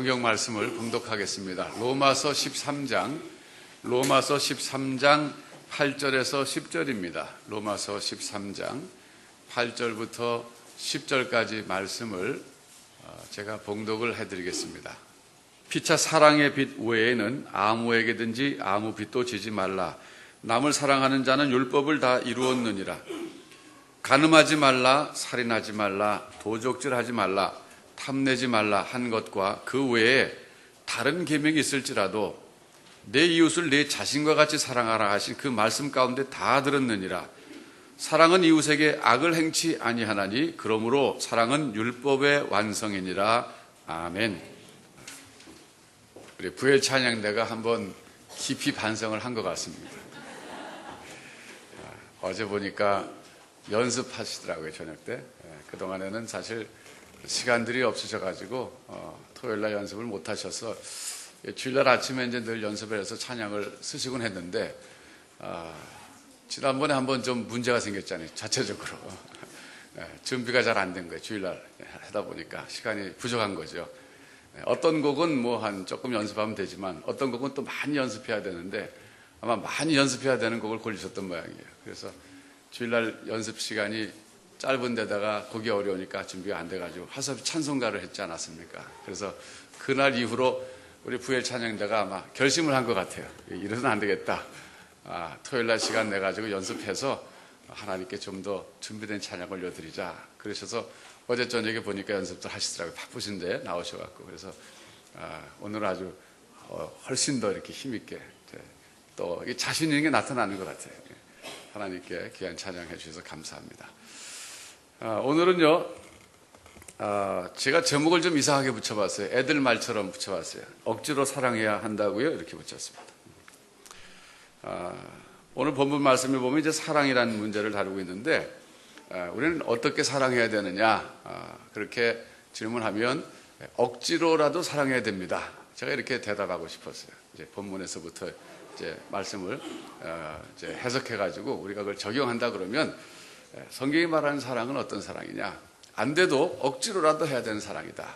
성경 말씀을 봉독하겠습니다. 로마서 13장 8절에서 10절입니다. 로마서 13장 8절부터 10절까지 말씀을 제가 봉독을 해드리겠습니다. 피차 사랑의 빛 외에는 아무에게든지 아무 빚도 지지 말라. 남을 사랑하는 자는 율법을 다 이루었느니라. 간음하지 말라, 살인하지 말라, 도적질하지 말라, 탐내지 말라 한 것과 그 외에 다른 계명이 있을지라도 내 이웃을 내 자신과 같이 사랑하라 하신 그 말씀 가운데 다 들었느니라. 사랑은 이웃에게 악을 행치 아니하나니 그러므로 사랑은 율법의 완성이니라. 아멘. 우리 부엘 찬양대가 한번 깊이 반성을 한 것 같습니다. 어제 보니까 연습하시더라고요, 저녁 때. 그동안에는 사실 시간들이 없으셔가지고 토요일날 연습을 못 하셔서 주일날 아침에 이제 늘 연습을 해서 찬양을 쓰시곤 했는데 지난번에 한번 좀 문제가 생겼잖아요, 자체적으로. 준비가 잘 안 된 거예요. 주일날 하다 보니까 시간이 부족한 거죠. 어떤 곡은 뭐 한 조금 연습하면 되지만 어떤 곡은 또 많이 연습해야 되는데 아마 많이 연습해야 되는 곡을 골리셨던 모양이에요. 그래서 주일날 연습 시간이 짧은 데다가 곡이 어려우니까 준비가 안 돼가지고 화섭 찬송가를 했지 않았습니까? 그래서 그날 이후로 우리 부엘 찬양대가 아마 결심을 한 것 같아요. 이래서는 안 되겠다. 토요일날 시간 내가지고 연습해서 하나님께 좀 더 준비된 찬양 올려드리자. 그러셔서 어제 저녁에 보니까 연습들 하시더라고요. 바쁘신데 나오셔갖고. 그래서 오늘 아주 훨씬 더 이렇게 힘있게 또 자신 있는 게 나타나는 것 같아요. 하나님께 귀한 찬양해 주셔서 감사합니다. 오늘은요, 제가 제목을 좀 이상하게 붙여봤어요. 애들 말처럼 붙여봤어요. 억지로 사랑해야 한다고요? 이렇게 붙였습니다. 오늘 본문 말씀을 보면 이제 사랑이라는 문제를 다루고 있는데, 우리는 어떻게 사랑해야 되느냐? 그렇게 질문하면 억지로라도 사랑해야 됩니다. 제가 이렇게 대답하고 싶었어요. 이제 본문에서부터 이제 말씀을 이제 해석해가지고 우리가 그걸 적용한다 그러면 성경이 말하는 사랑은 어떤 사랑이냐? 안 돼도 억지로라도 해야 되는 사랑이다.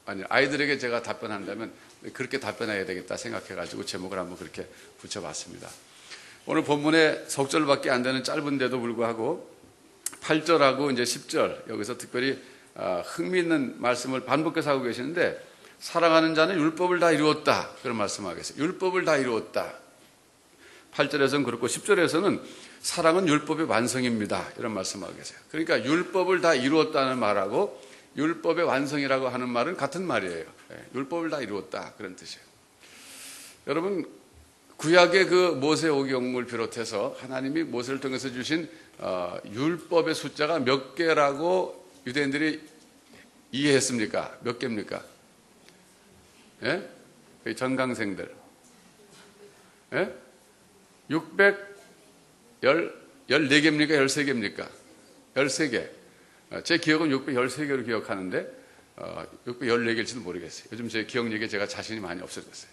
아니, 아이들에게 제가 답변한다면 그렇게 답변해야 되겠다 생각해가지고 제목을 한번 그렇게 붙여봤습니다. 오늘 본문에 석 절밖에 안 되는 짧은데도 불구하고 8절하고 이제 10절 여기서 특별히 흥미있는 말씀을 반복해서 하고 계시는데 사랑하는 자는 율법을 다 이루었다. 그런 말씀하고 계세요. 율법을 다 이루었다. 8절에서는 그렇고 10절에서는 사랑은 율법의 완성입니다. 이런 말씀하고 계세요. 그러니까 율법을 다 이루었다는 말하고 율법의 완성이라고 하는 말은 같은 말이에요. 율법을 다 이루었다. 그런 뜻이에요. 여러분, 구약의 그 모세오경을 비롯해서 하나님이 모세를 통해서 주신 율법의 숫자가 몇 개라고 유대인들이 이해했습니까? 몇 개입니까? 예? 전강생들. 예? 614개입니까? 13개입니까? 13개. 제 기억은 613개로 기억하는데 614개일지도 모르겠어요. 요즘 제 기억력에 제가 자신이 많이 없어졌어요.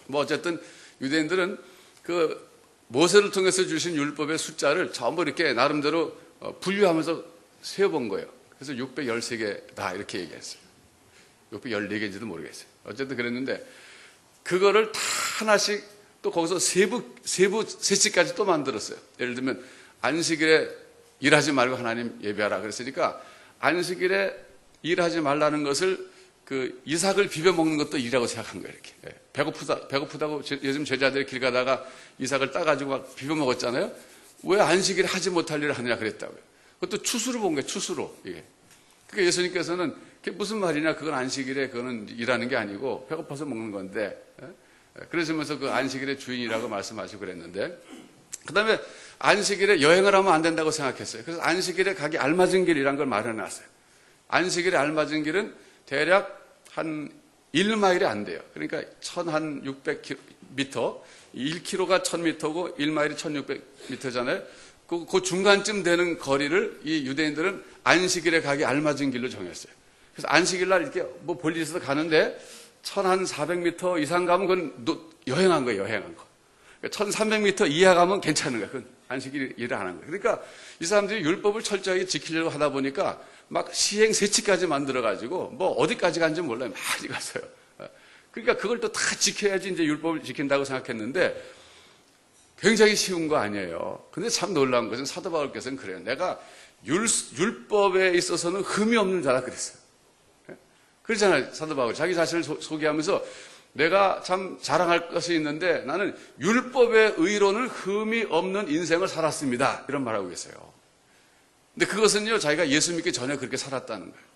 뭐 어쨌든 유대인들은 그 모세를 통해서 주신 율법의 숫자를 전부 이렇게 나름대로 분류하면서 세어본 거예요. 그래서 613개다 이렇게 얘기했어요. 614개인지도 모르겠어요. 어쨌든 그랬는데 그거를 다 하나씩 또 거기서 세부 세치까지 또 만들었어요. 예를 들면 안식일에 일하지 말고 하나님 예배하라 그랬으니까 안식일에 일하지 말라는 것을 그 이삭을 비벼 먹는 것도 일이라고 생각한 거예요. 이렇게 배고프다고 요즘 제자들이 길 가다가 이삭을 따가지고 막 비벼 먹었잖아요. 왜 안식일에 하지 못할 일을 하느냐 그랬다고요. 그것도 추수로 본 거예요. 추수로. 이게. 그러니까 예수님께서는 그게 무슨 말이냐? 그건 안식일에 그거는 일하는 게 아니고 배고파서 먹는 건데. 그러시면서 그 안식일의 주인이라고 말씀하시고 그랬는데, 그 다음에 안식일에 여행을 하면 안 된다고 생각했어요. 그래서 안식일에 가기 알맞은 길이란 걸 마련해놨어요. 안식일에 알맞은 길은 대략 한 1마일이 안 돼요. 그러니까 1600m, 1km가 1000m고 1마일이 1600m잖아요. 그 중간쯤 되는 거리를 이 유대인들은 안식일에 가기 알맞은 길로 정했어요. 그래서 안식일날 이렇게 뭐 볼 일 있어서 가는데 1400m 이상 가면 그건 여행한 거예요, 여행한 거. 1300m 이하 가면 괜찮은 거야. 그건 안식일을 안 하는 거야. 그러니까 이 사람들이 율법을 철저하게 지키려고 하다 보니까 막 시행세치까지 만들어가지고 뭐 어디까지 간지 몰라요. 많이 갔어요. 그러니까 그걸 또 다 지켜야지 이제 율법을 지킨다고 생각했는데 굉장히 쉬운 거 아니에요. 근데 참 놀라운 것은 사도 바울께서는 그래요. 내가 율법에 있어서는 흠이 없는 자라 그랬어요. 그렇잖아요. 사도 바울 자기 자신을 소개하면서 내가 참 자랑할 것이 있는데 나는 율법의 의로는 흠이 없는 인생을 살았습니다. 이런 말하고 계세요. 근데 그것은요, 자기가 예수 믿기 전에 그렇게 살았다는 거예요.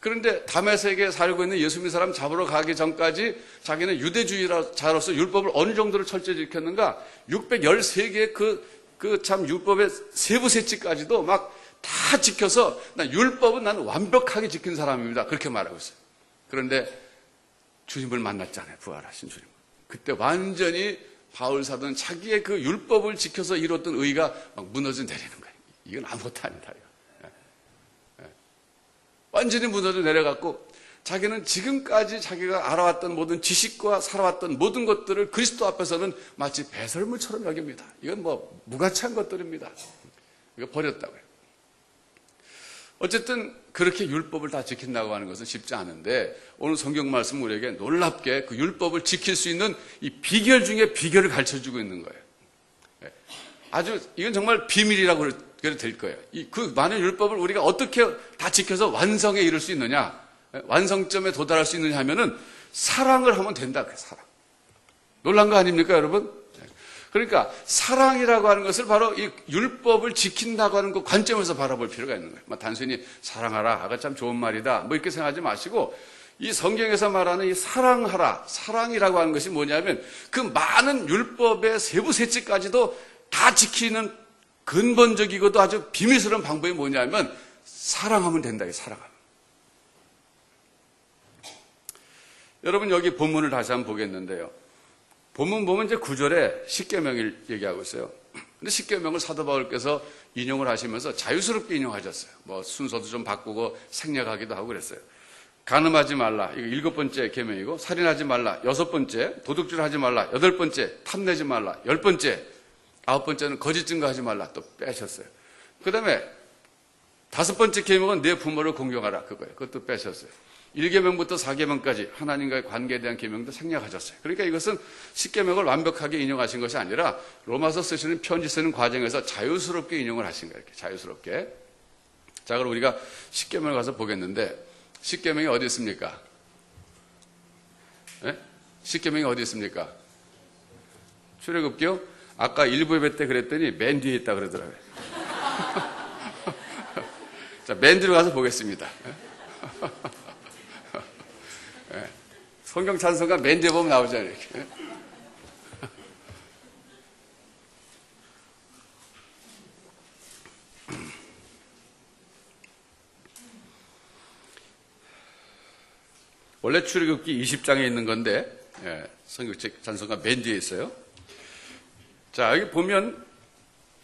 그런데 다메섹에 살고 있는 예수 믿는 사람 잡으러 가기 전까지 자기는 유대주의자로서 율법을 어느 정도로 철저히 지켰는가? 613개의 그 참 율법의 세부 세치까지도 막 다 지켜서 율법은 나는 완벽하게 지킨 사람입니다. 그렇게 말하고 있어요. 그런데 주님을 만났잖아요. 부활하신 주님. 그때 완전히 바울 사도는 자기의 그 율법을 지켜서 이뤘던 의가 막 무너져 내리는 거예요. 이건 아무것도 아니다. 완전히 무너져 내려갔고 자기는 지금까지 자기가 알아왔던 모든 지식과 살아왔던 모든 것들을 그리스도 앞에서는 마치 배설물처럼 여깁니다. 이건 뭐 무가치한 것들입니다. 이거 버렸다고요. 어쨌든 그렇게 율법을 다 지킨다고 하는 것은 쉽지 않은데 오늘 성경 말씀 우리에게 놀랍게 그 율법을 지킬 수 있는 이 비결 중에 비결을 가르쳐주고 있는 거예요. 아주 이건 정말 비밀이라고 그래도 될 거예요. 그 많은 율법을 우리가 어떻게 다 지켜서 완성에 이를 수 있느냐, 완성점에 도달할 수 있느냐 하면은 사랑을 하면 된다. 사랑. 놀란 거 아닙니까, 여러분? 그러니까 사랑이라고 하는 것을 바로 이 율법을 지킨다고 하는 그 관점에서 바라볼 필요가 있는 거예요. 단순히 사랑하라, 아가 참 좋은 말이다, 뭐 이렇게 생각하지 마시고 이 성경에서 말하는 이 사랑하라, 사랑이라고 하는 것이 뭐냐면 그 많은 율법의 세부 세치까지도 다 지키는 근본적이고도 아주 비밀스러운 방법이 뭐냐면 사랑하면 된다. 사랑하면. 여러분 여기 본문을 다시 한번 보겠는데요. 본문 보면 이제 9절에 십계명을 얘기하고 있어요. 근데 십계명을 사도 바울께서 인용을 하시면서 자유스럽게 인용하셨어요. 뭐 순서도 좀 바꾸고 생략하기도 하고 그랬어요. 간음하지 말라. 이거 7번째 계명이고 살인하지 말라. 6번째 도둑질하지 말라. 8번째 탐내지 말라. 10번째 9번째는 거짓 증거하지 말라. 또 빼셨어요. 그 다음에 5번째 계명은 내 부모를 공경하라. 그거예요. 그것도 빼셨어요. 1계명부터 4계명까지 하나님과의 관계에 대한 계명도 생략하셨어요. 그러니까 이것은 10계명을 완벽하게 인용하신 것이 아니라 로마서 쓰시는 편지 쓰는 과정에서 자유스럽게 인용을 하신 거예요. 이렇게 자유스럽게. 자, 그럼 우리가 10계명을 가서 보겠는데 10계명이 어디 있습니까? 네? 10계명이 어디 있습니까? 출애굽기요? 아까 일부 예배 때 그랬더니 맨 뒤에 있다 그러더라고요. 자, 맨 뒤로 가서 보겠습니다. 성경 찬송가 맨 뒤에 보면 나오잖아요. 이렇게. 원래 출애굽기 20장에 있는 건데 성경 찬송가 맨 뒤에 있어요. 자, 여기 보면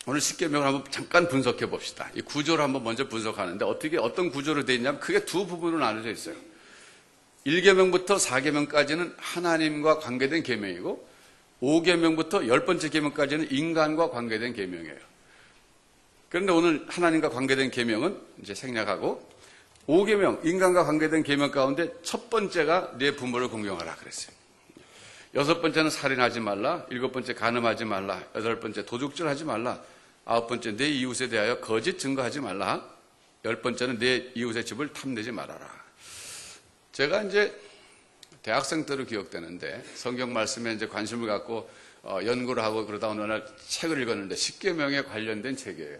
오늘 십계명을 한번 잠깐 분석해 봅시다. 이 구조를 한번 먼저 분석하는데 어떤 구조로 되어 있냐면 크게 두 부분으로 나눠져 있어요. 1계명부터 4계명까지는 하나님과 관계된 계명이고 5계명부터 10번째 계명까지는 인간과 관계된 계명이에요. 그런데 오늘 하나님과 관계된 계명은 이제 생략하고 5계명 인간과 관계된 계명 가운데 첫 번째가 내 부모를 공경하라 그랬어요. 6번째는 살인하지 말라, 7번째 간음하지 말라, 8번째 도둑질하지 말라, 9번째 내 이웃에 대하여 거짓 증거하지 말라, 10번째는 내 이웃의 집을 탐내지 말아라. 제가 이제 대학생 때로 기억되는데 성경 말씀에 이제 관심을 갖고 연구를 하고 그러다 어느 날 책을 읽었는데 십계명에 관련된 책이에요.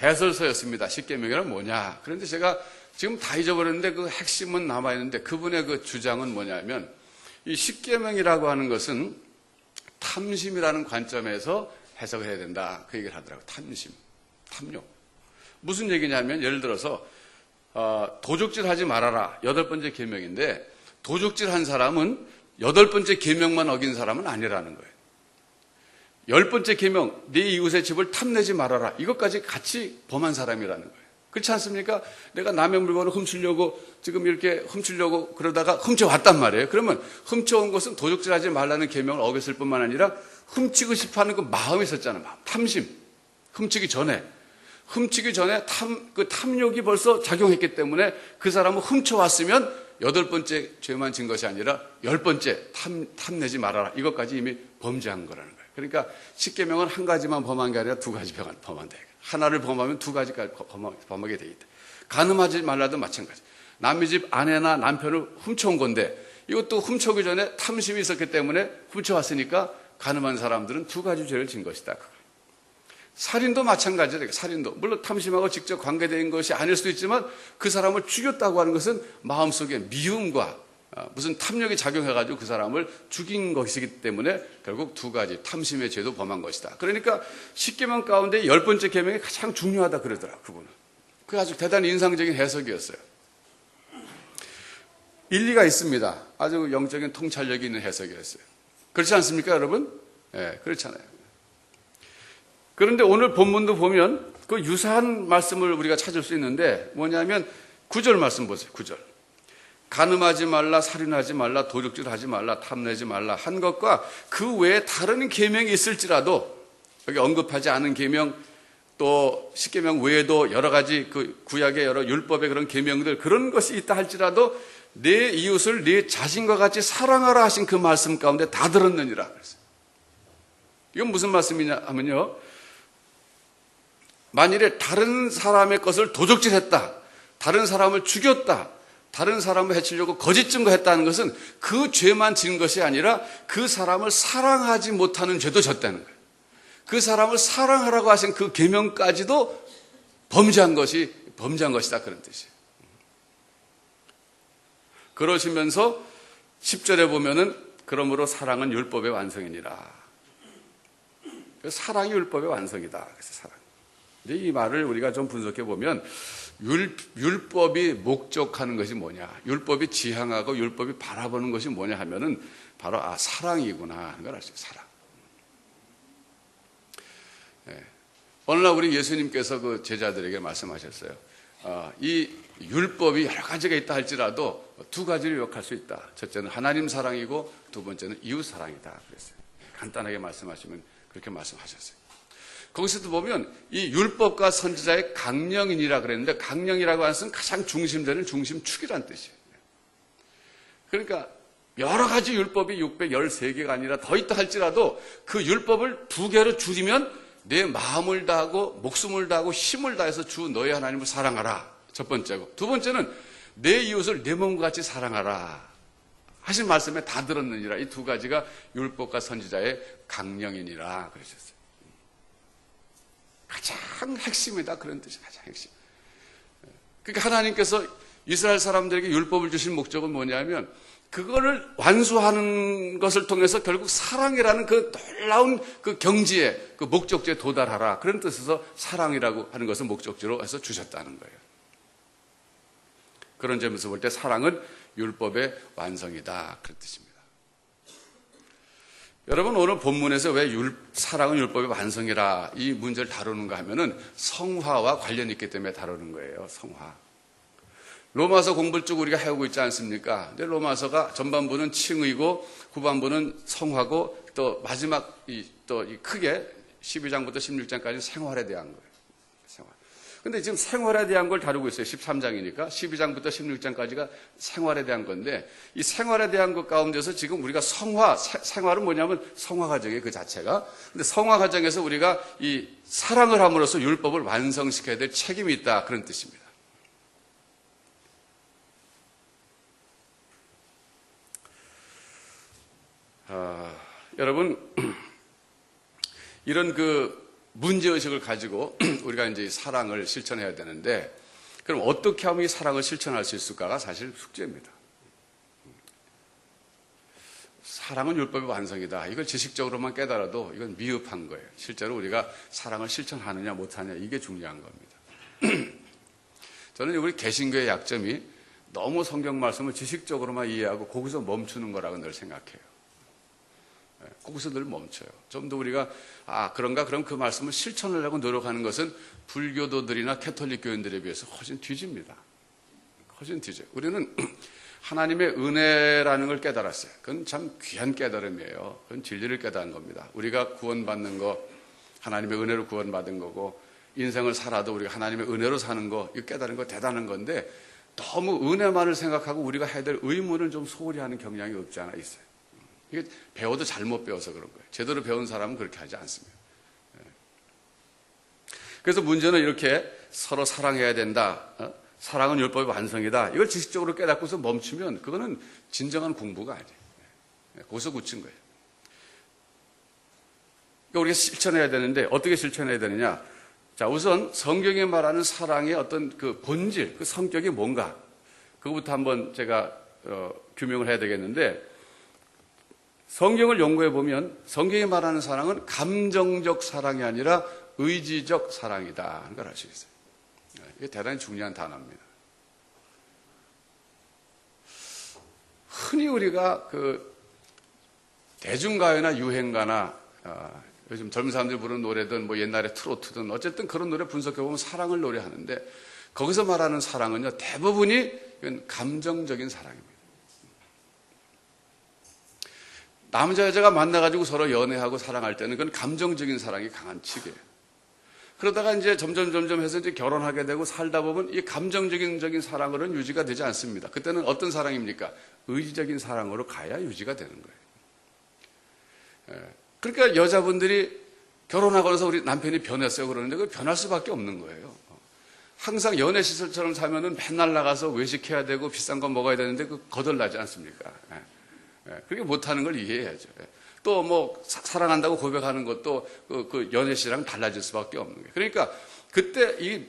해설서였습니다. 십계명이란 뭐냐? 그런데 제가 지금 다 잊어버렸는데 그 핵심은 남아 있는데 그분의 그 주장은 뭐냐면 이 십계명이라고 하는 것은 탐심이라는 관점에서 해석을 해야 된다. 그 얘기를 하더라고요. 탐심, 탐욕. 무슨 얘기냐면 예를 들어서 도둑질 하지 말아라. 8번째 계명인데 도둑질 한 사람은 8번째 계명만 어긴 사람은 아니라는 거예요. 10번째 계명 네 이웃의 집을 탐내지 말아라. 이것까지 같이 범한 사람이라는 거예요. 그렇지 않습니까? 내가 남의 물건을 훔치려고 지금 이렇게 훔치려고 그러다가 훔쳐왔단 말이에요. 그러면 훔쳐온 것은 도둑질하지 말라는 계명을 어겼을 뿐만 아니라 훔치고 싶어하는 그 마음이 있었잖아요. 탐심. 훔치기 전에 그 탐욕이 벌써 작용했기 때문에 그 사람은 훔쳐왔으면 8번째 죄만 진 것이 아니라 10번째 탐내지 말아라. 이것까지 이미 범죄한 거라는 거예요. 그러니까 십계명은 한 가지만 범한 게 아니라 2가지 범한다. 하나를 범하면 2가지까지 범하게 돼 있다. 간음하지 말라도 마찬가지. 남의 집 아내나 남편을 훔쳐온 건데 이것도 훔쳐오기 전에 탐심이 있었기 때문에 훔쳐왔으니까 간음한 사람들은 2가지 죄를 진 것이다. 살인도 마찬가지예요. 살인도 물론 탐심하고 직접 관계된 것이 아닐 수도 있지만 그 사람을 죽였다고 하는 것은 마음속에 미움과 무슨 탐욕이 작용해가지고 그 사람을 죽인 것이기 때문에 결국 2가지 탐심의 죄도 범한 것이다. 그러니까 10계명 가운데 10번째 계명이 가장 중요하다 그러더라고요. 그분은. 그게 아주 대단히 인상적인 해석이었어요. 일리가 있습니다. 아주 영적인 통찰력이 있는 해석이었어요. 그렇지 않습니까, 여러분? 네, 그렇잖아요. 그런데 오늘 본문도 보면 그 유사한 말씀을 우리가 찾을 수 있는데 뭐냐면 9절 말씀 보세요. 9절. 간음하지 말라, 살인하지 말라, 도둑질하지 말라, 탐내지 말라 한 것과 그 외에 다른 계명이 있을지라도 여기 언급하지 않은 계명 또 십계명 외에도 여러 가지 그 구약의 여러 율법의 그런 계명들 그런 것이 있다 할지라도 내 이웃을 내 자신과 같이 사랑하라 하신 그 말씀 가운데 다 들었느니라 그랬어요. 이건 무슨 말씀이냐 하면요. 만일에 다른 사람의 것을 도둑질했다, 다른 사람을 죽였다, 다른 사람을 해치려고 거짓 증거했다는 것은 그 죄만 지은 것이 아니라 그 사람을 사랑하지 못하는 죄도 졌다는 거예요. 그 사람을 사랑하라고 하신 그 계명까지도 범죄한 것이다 그런 뜻이에요. 그러시면서 10절에 보면은 그러므로 사랑은 율법의 완성이니라. 사랑이 율법의 완성이다. 그래서 사랑. 근데 이 말을 우리가 좀 분석해 보면 율법이 목적하는 것이 뭐냐, 율법이 지향하고 율법이 바라보는 것이 뭐냐 하면은 바로 사랑이구나 하는 걸 알 수 있어요. 사랑. 네. 어느 날 우리 예수님께서 그 제자들에게 말씀하셨어요. 이 율법이 여러 가지가 있다 할지라도 2가지를 요약할 수 있다. 첫째는 하나님 사랑이고 2번째는 이웃 사랑이다. 그랬어요. 간단하게 말씀하시면 그렇게 말씀하셨어요. 거기서도 보면 이 율법과 선지자의 강령이니라 그랬는데 강령이라고 하는 것은 가장 중심되는 중심축이라는 뜻이에요. 그러니까 여러 가지 율법이 613개가 아니라 더 있다 할지라도 그 율법을 2개로 줄이면 내 마음을 다하고 목숨을 다하고 힘을 다해서 주 너의 하나님을 사랑하라. 첫 번째고 2번째는 내 이웃을 내 몸과 같이 사랑하라 하신 말씀에 다 들었느니라. 이 2가지가 율법과 선지자의 강령이니라 그러셨어요. 가장 핵심이다 그런 뜻이 가장 핵심. 그러니까 하나님께서 이스라엘 사람들에게 율법을 주신 목적은 뭐냐면 그거를 완수하는 것을 통해서 결국 사랑이라는 그 놀라운 그 경지에 그 목적지에 도달하라 그런 뜻에서 사랑이라고 하는 것을 목적지로 해서 주셨다는 거예요. 그런 점에서 볼 때 사랑은 율법의 완성이다 그런 뜻입니다. 여러분 오늘 본문에서 왜 사랑은 율법의 완성이라 이 문제를 다루는가 하면은 성화와 관련이 있기 때문에 다루는 거예요. 성화. 로마서 공부를 쭉 우리가 해오고 있지 않습니까? 근데 로마서가 전반부는 칭의고 후반부는 성화고 또 마지막 또 크게 12장부터 16장까지 생활에 대한 거예요. 생활. 근데 지금 생활에 대한 걸 다루고 있어요. 13장이니까 12장부터 16장까지가 생활에 대한 건데 이 생활에 대한 것 가운데서 지금 우리가 생활은 뭐냐면 성화 과정이에요. 그 자체가. 근데 성화 과정에서 우리가 이 사랑을 함으로써 율법을 완성시켜야 될 책임이 있다 그런 뜻입니다. 여러분 이런 그 문제의식을 가지고 우리가 이제 사랑을 실천해야 되는데 그럼 어떻게 하면 이 사랑을 실천할 수 있을까가 사실 숙제입니다. 사랑은 율법의 완성이다. 이걸 지식적으로만 깨달아도 이건 미흡한 거예요. 실제로 우리가 사랑을 실천하느냐 못하느냐 이게 중요한 겁니다. 저는 우리 개신교의 약점이 너무 성경 말씀을 지식적으로만 이해하고 거기서 멈추는 거라고 늘 생각해요. 거기서 늘 멈춰요. 좀 더 우리가 그런가? 그럼 그 말씀을 실천을 하고 노력하는 것은 불교도들이나 캐톨릭 교인들에 비해서 훨씬 뒤집니다. 훨씬 뒤져요. 우리는 하나님의 은혜라는 걸 깨달았어요. 그건 참 귀한 깨달음이에요. 그건 진리를 깨달은 겁니다. 우리가 구원받는 거, 하나님의 은혜로 구원받은 거고, 인생을 살아도 우리가 하나님의 은혜로 사는 거, 이거 깨달은 거 대단한 건데, 너무 은혜만을 생각하고 우리가 해야 될 의무를 좀 소홀히 하는 경향이 없지 않아 있어요. 이게 배워도 잘못 배워서 그런 거예요. 제대로 배운 사람은 그렇게 하지 않습니다. 그래서 문제는 이렇게 서로 사랑해야 된다. 사랑은 율법의 완성이다. 이걸 지식적으로 깨닫고서 멈추면 그거는 진정한 공부가 아니에요. 거기서 굳힌 거예요. 그러니까 우리가 실천해야 되는데 어떻게 실천해야 되느냐? 자, 우선 성경이 말하는 사랑의 어떤 그 본질, 그 성격이 뭔가 그거부터 한번 제가 규명을 해야 되겠는데, 성경을 연구해 보면 성경이 말하는 사랑은 감정적 사랑이 아니라 의지적 사랑이다 하는 걸 알 수 있어요. 이게 대단히 중요한 단어입니다. 흔히 우리가 그 대중가요나 유행가나 요즘 젊은 사람들이 부르는 노래든 뭐 옛날에 트로트든 어쨌든 그런 노래 분석해 보면 사랑을 노래하는데, 거기서 말하는 사랑은요 대부분이 이건 감정적인 사랑입니다. 남자 여자가 만나가지고 서로 연애하고 사랑할 때는 그건 감정적인 사랑이 강한 칙이에요. 그러다가 이제 점점 해서 이제 결혼하게 되고 살다 보면 이 감정적인 사랑으로는 유지가 되지 않습니다. 그때는 어떤 사랑입니까? 의지적인 사랑으로 가야 유지가 되는 거예요. 그러니까 여자분들이 결혼하고 나서 우리 남편이 변했어요 그러는데 그걸 변할 수밖에 없는 거예요. 항상 연애 시설처럼 살면은 맨날 나가서 외식해야 되고 비싼 거 먹어야 되는데 그 거덜나지 않습니까? 그렇게 못하는 걸 이해해야죠. 또 뭐 사랑한다고 고백하는 것도 그 연애 시랑 달라질 수밖에 없는 거예요. 그러니까 그때 이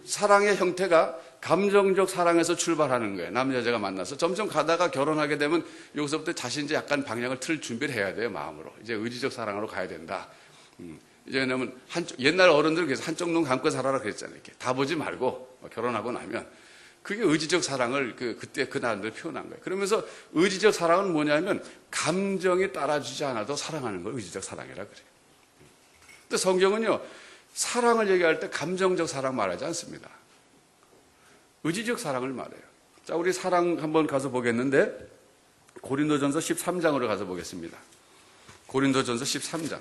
사랑의 형태가 감정적 사랑에서 출발하는 거예요. 남자 여자가 만나서 점점 가다가 결혼하게 되면 여기서부터 자신 이제 약간 방향을 틀 준비를 해야 돼요. 마음으로 이제 의지적 사랑으로 가야 된다. 이제 왜냐면 옛날 어른들 그래서 한쪽 눈 감고 살아라 그랬잖아요. 이렇게 다 보지 말고 결혼하고 나면 그게 의지적 사랑을 그때 그 나름대로 표현한 거예요. 그러면서 의지적 사랑은 뭐냐면 감정이 따라주지 않아도 사랑하는 걸 의지적 사랑이라 그래요. 근데 성경은요 사랑을 얘기할 때 감정적 사랑 말하지 않습니다. 의지적 사랑을 말해요. 자, 우리 사랑 한번 가서 보겠는데 고린도전서 13장으로 가서 보겠습니다. 고린도전서 13장.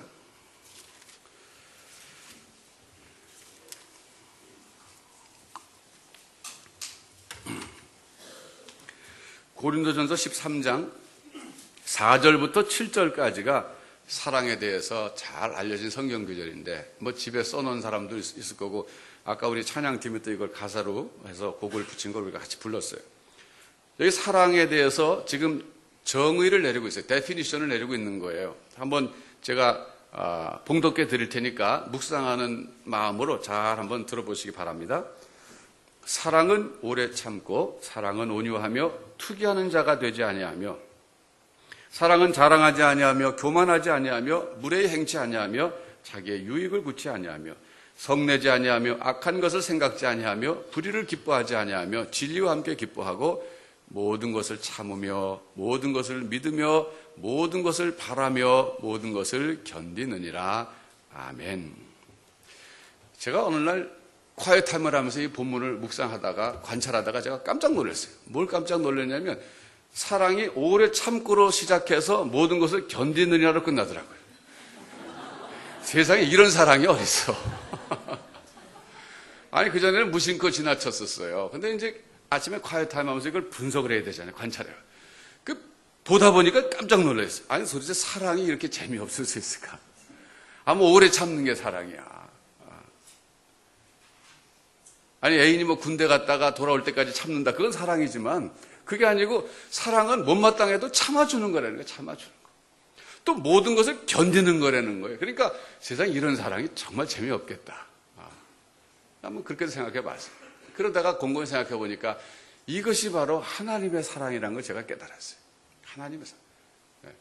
고린도전서 13장 4절부터 7절까지가 사랑에 대해서 잘 알려진 성경 구절인데 뭐 집에 써놓은 사람도 있을 거고 아까 우리 찬양팀이 또 이걸 가사로 해서 곡을 붙인 걸 우리가 같이 불렀어요. 여기 사랑에 대해서 지금 정의를 내리고 있어요. 데피니션을 내리고 있는 거예요. 한번 제가 봉독해 드릴 테니까 묵상하는 마음으로 잘 한번 들어보시기 바랍니다. 사랑은 오래 참고 사랑은 온유하며 투기하는 자가 되지 아니하며 사랑은 자랑하지 아니하며 교만하지 아니하며 무례히 행치 아니하며 자기의 유익을 굳지 아니하며 성내지 아니하며 악한 것을 생각지 아니하며 불의를 기뻐하지 아니하며 진리와 함께 기뻐하고 모든 것을 참으며 모든 것을 믿으며 모든 것을 바라며 모든 것을 견디느니라. 아멘. 제가 어느 날 콰이어 타임을 하면서 이 본문을 묵상하다가 관찰하다가 제가 깜짝 놀랐어요. 뭘 깜짝 놀랐냐면 사랑이 오래 참고로 시작해서 모든 것을 견디느냐로 끝나더라고요. 세상에 이런 사랑이 어딨어. 아니 그전에는 무심코 지나쳤었어요. 근데 이제 아침에 콰이어 타임 하면서 이걸 분석을 해야 되잖아요. 관찰해요. 보다 보니까 깜짝 놀랐어요. 아니 도대체 사랑이 이렇게 재미없을 수 있을까? 뭐 오래 참는 게 사랑이야. 아니 애인이 뭐 군대 갔다가 돌아올 때까지 참는다. 그건 사랑이지만 그게 아니고 사랑은 못마땅해도 참아주는 거라는 거예요. 참아주는 거. 또 모든 것을 견디는 거라는 거예요. 그러니까 세상에 이런 사랑이 정말 재미없겠다. 한번 그렇게 생각해 봤어요. 그러다가 곰곰이 생각해 보니까 이것이 바로 하나님의 사랑이라는 걸 제가 깨달았어요. 하나님의 사랑. 네.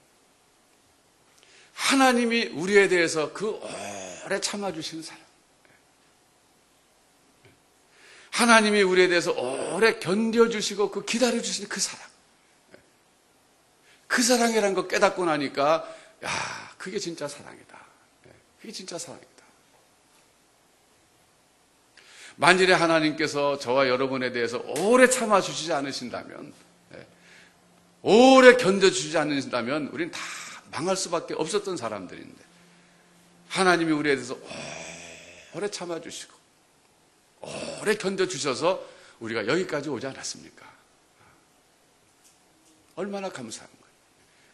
하나님이 우리에 대해서 그 오래 참아주시는 사랑. 하나님이 우리에 대해서 오래 견뎌주시고 그 기다려주시는 그 사랑. 그 사랑이라는 거 깨닫고 나니까 야, 그게 진짜 사랑이다. 그게 진짜 사랑이다. 만일에 하나님께서 저와 여러분에 대해서 오래 참아주시지 않으신다면, 오래 견뎌주지 않으신다면 우리는 다 망할 수밖에 없었던 사람들인데, 하나님이 우리에 대해서 오래 참아주시고 오래 견뎌주셔서 우리가 여기까지 오지 않았습니까? 얼마나 감사한 거예요.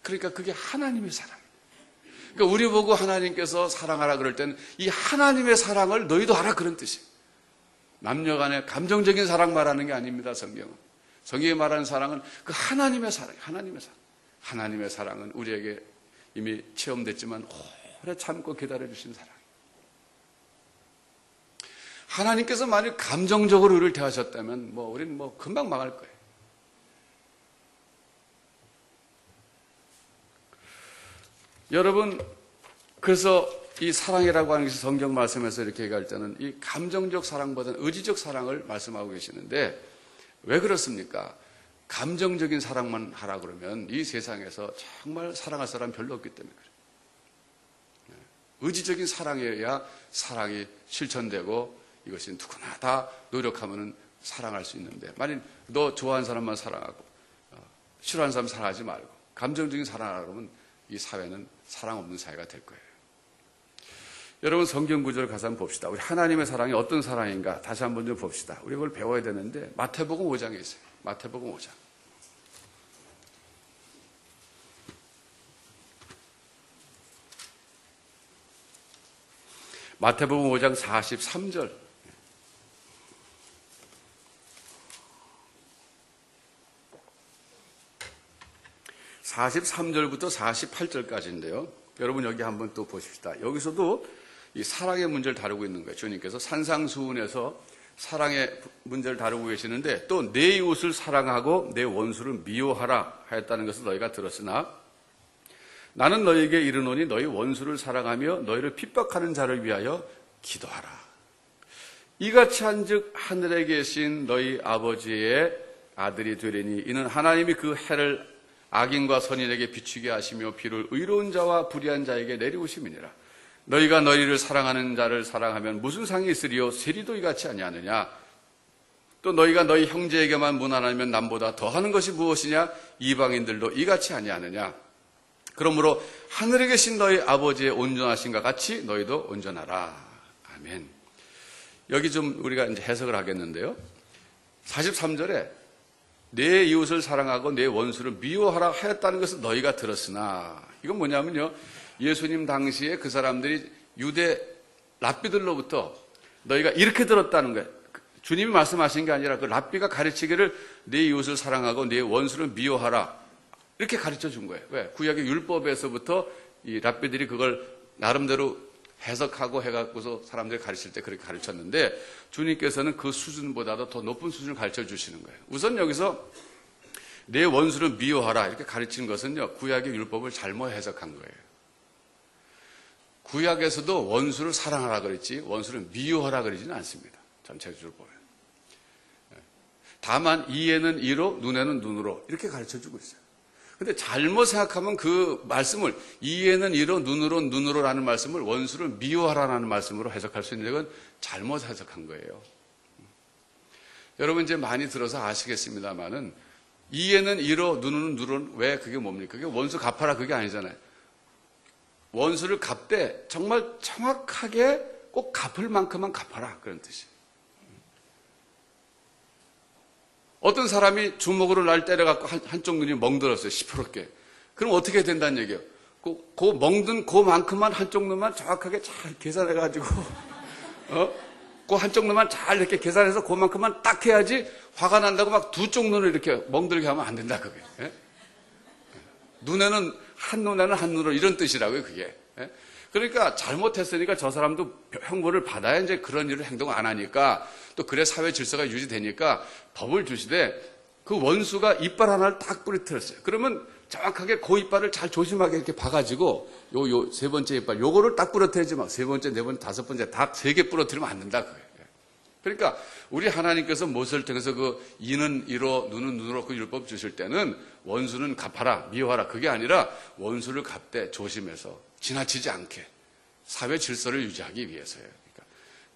그러니까 그게 하나님의 사랑이에요. 그러니까 우리 보고 하나님께서 사랑하라 그럴 때는 이 하나님의 사랑을 너희도 하라 그런 뜻이에요. 남녀 간의 감정적인 사랑 말하는 게 아닙니다. 성경은. 성경이 말하는 사랑은 그 하나님의 사랑이에요. 하나님의 사랑. 하나님의 사랑은 우리에게 이미 체험됐지만 오래 참고 기다려주신 사랑이에요. 하나님께서 만약 감정적으로 우리를 대하셨다면 우리는 금방 망할 거예요. 여러분, 그래서 이 사랑이라고 하는 것이 성경 말씀에서 이렇게 얘기할 때는 이 감정적 사랑보다는 의지적 사랑을 말씀하고 계시는데, 왜 그렇습니까? 감정적인 사랑만 하라 그러면 이 세상에서 정말 사랑할 사람 별로 없기 때문에 그래요. 의지적인 사랑이어야 사랑이 실천되고 이것이 누구나 다 노력하면 사랑할 수 있는데, 만약 너 좋아하는 사람만 사랑하고 싫어하는 사람 사랑하지 말고 감정적인 사랑하라 그러면 이 사회는 사랑 없는 사회가 될 거예요. 여러분, 성경 구절을 가서 한번 봅시다. 우리 하나님의 사랑이 어떤 사랑인가 다시 한번 좀 봅시다. 우리 그걸 배워야 되는데 마태복음 5장에 있어요. 마태복음 5장. 마태복음 5장 43절. (43절부터) (48절까지인데요) 여러분 여기 한번 또 보십시다. 여기서도 이 사랑의 문제를 다루고 있는 거예요. 주님께서 산상수훈에서 사랑의 문제를 다루고 계시는데, 또 내 이웃을 사랑하고 내 원수를 미워하라 하였다는 것을 너희가 들었으나 나는 너희에게 이르노니 너희 원수를 사랑하며 너희를 핍박하는 자를 위하여 기도하라. 이같이 한즉 하늘에 계신 너희 아버지의 아들이 되리니 이는 하나님이 그 해를 악인과 선인에게 비추게 하시며 비를 의로운 자와 불의한 자에게 내리우심이니라. 너희가 너희를 사랑하는 자를 사랑하면 무슨 상이 있으리요? 세리도 이같이 아니하느냐? 또 너희가 너희 형제에게만 무난하면 남보다 더하는 것이 무엇이냐? 이방인들도 이같이 아니하느냐? 그러므로 하늘에 계신 너희 아버지의 온전하심과 같이 너희도 온전하라. 아멘. 여기 좀 우리가 이제 해석을 하겠는데요. 43절에 내 이웃을 사랑하고 내 원수를 미워하라 하였다는 것을 너희가 들었으나, 이건 뭐냐면요, 예수님 당시에 그 사람들이 유대 랍비들로부터 너희가 이렇게 들었다는 거예요. 주님이 말씀하신 게 아니라 그 랍비가 가르치기를 내 이웃을 사랑하고 내 원수를 미워하라, 이렇게 가르쳐 준 거예요. 왜? 구약의 율법에서부터 이 랍비들이 그걸 나름대로 해석하고 해갖고서 사람들이 가르칠 때 그렇게 가르쳤는데, 주님께서는 그 수준보다도 더 높은 수준을 가르쳐 주시는 거예요. 우선 여기서 내 원수를 미워하라 이렇게 가르친 것은요, 구약의 율법을 잘못 해석한 거예요. 구약에서도 원수를 사랑하라 그랬지 원수를 미워하라 그러지는 않습니다. 전체적으로 보면. 다만 이에는 이로 눈에는 눈으로 이렇게 가르쳐 주고 있어요. 근데 잘못 생각하면 그 말씀을 이에는 이로 눈으로라는 말씀을 원수를 미워하라는 말씀으로 해석할 수 있는 건 잘못 해석한 거예요. 여러분 이제 많이 들어서 아시겠습니다만은 이에는 이로 눈으로는 왜 그게 뭡니까? 그게 원수 갚아라 그게 아니잖아요. 원수를 갚되 정말 정확하게 꼭 갚을 만큼만 갚아라 그런 뜻이에요. 어떤 사람이 주먹으로 날 때려갖고 한쪽 눈이 멍들었어요. 시퍼렇게. 그럼 어떻게 된다는 얘기예요? 그 멍든 그만큼만 한쪽 눈만 정확하게 잘 계산해가지고 그 한쪽 눈만 잘 이렇게 계산해서 그만큼만 딱 해야지, 화가 난다고 막 두 쪽 눈을 이렇게 멍들게 하면 안 된다 그게. 예? 눈에는 한눈에는 한눈으로 이런 뜻이라고요 그게. 예? 그러니까 잘못했으니까 저 사람도 형벌을 받아야 이제 그런 일을 행동 안 하니까, 또 그래 사회 질서가 유지되니까 법을 주시되, 그 원수가 이빨 하나를 딱 부러뜨렸어요. 그러면 정확하게 그 이빨을 잘 조심하게 이렇게 봐가지고 요 세 번째 이빨 요거를 딱 부러뜨리지 마. 세 번째, 네 번째, 다섯 번째 다 세 개 부러뜨리면 안 된다 그거예요. 그러니까 우리 하나님께서 모세를 통해서 그 이는 이로 눈은 눈으로 그 율법 주실 때는 원수는 갚아라, 미워하라, 그게 아니라 원수를 갚되 조심해서 지나치지 않게 사회 질서를 유지하기 위해서예요. 그러니까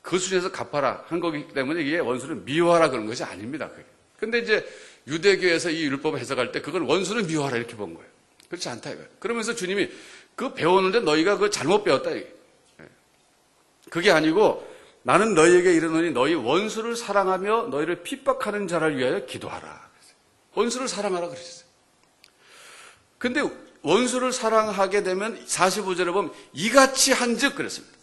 그 수준에서 갚아라 한 거기 때문에 이게 원수를 미워하라 그런 것이 아닙니다. 근데 이제 유대교에서 이 율법을 해석할 때 그건 원수는 미워하라 이렇게 본 거예요. 그렇지 않다 이거예요. 그러면서 주님이 그 배웠는데 너희가 그거 잘못 배웠다 이게. 그게 아니고 나는 너희에게 이르노니 너희 원수를 사랑하며 너희를 핍박하는 자를 위하여 기도하라. 원수를 사랑하라 그러셨어요. 근데 원수를 사랑하게 되면 45절에 보면 이같이 한즉 그랬습니다.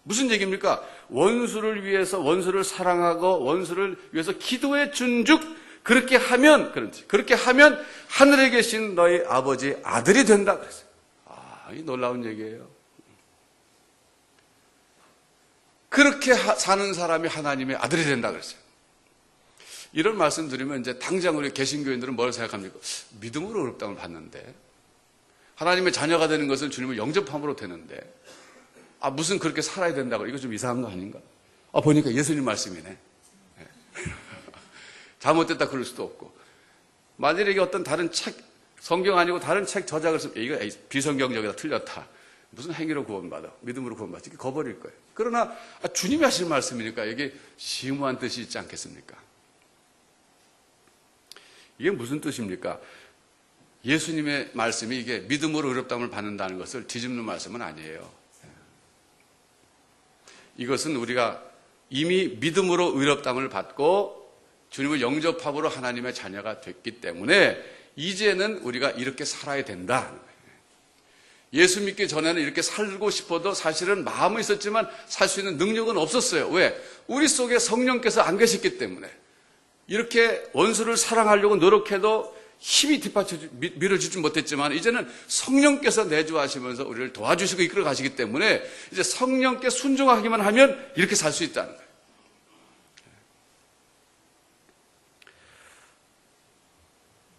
무슨 얘기입니까? 원수를 위해서 원수를 사랑하고 원수를 위해서 기도해 준즉 그렇게 하면 그런지 그렇게 하면 하늘에 계신 너희 아버지 아들이 된다 그랬어요. 이 놀라운 얘기예요. 그렇게 사는 사람이 하나님의 아들이 된다 그랬어요. 이런 말씀 드리면 이제 당장 우리 개신교인들은 뭘 생각합니까? 믿음으로 의롭다움을 받는데 하나님의 자녀가 되는 것은 주님을 영접함으로 되는데 무슨 그렇게 살아야 된다고 이거 좀 이상한 거 아닌가? 보니까 예수님 말씀이네. 잘못됐다 그럴 수도 없고 만일에 이게 어떤 다른 책 성경 아니고 다른 책 저작을 쓰면 이거 비성경적이다 틀렸다. 무슨 행위로 구원받아 믿음으로 구원받지 이렇게 거버릴 거예요. 그러나 주님이 하실 말씀이니까 이게 심오한 뜻이 있지 않겠습니까? 이게 무슨 뜻입니까? 예수님의 말씀이 이게 믿음으로 의롭다움을 받는다는 것을 뒤집는 말씀은 아니에요. 이것은 우리가 이미 믿음으로 의롭다움을 받고 주님을 영접함으로 하나님의 자녀가 됐기 때문에 이제는 우리가 이렇게 살아야 된다. 예수 믿기 전에는 이렇게 살고 싶어도 사실은 마음은 있었지만 살 수 있는 능력은 없었어요. 왜? 우리 속에 성령께서 안 계셨기 때문에. 이렇게 원수를 사랑하려고 노력해도 힘이 밀어주지 못했지만 이제는 성령께서 내주하시면서 우리를 도와주시고 이끌어 가시기 때문에 이제 성령께 순종하기만 하면 이렇게 살 수 있다는 거예요.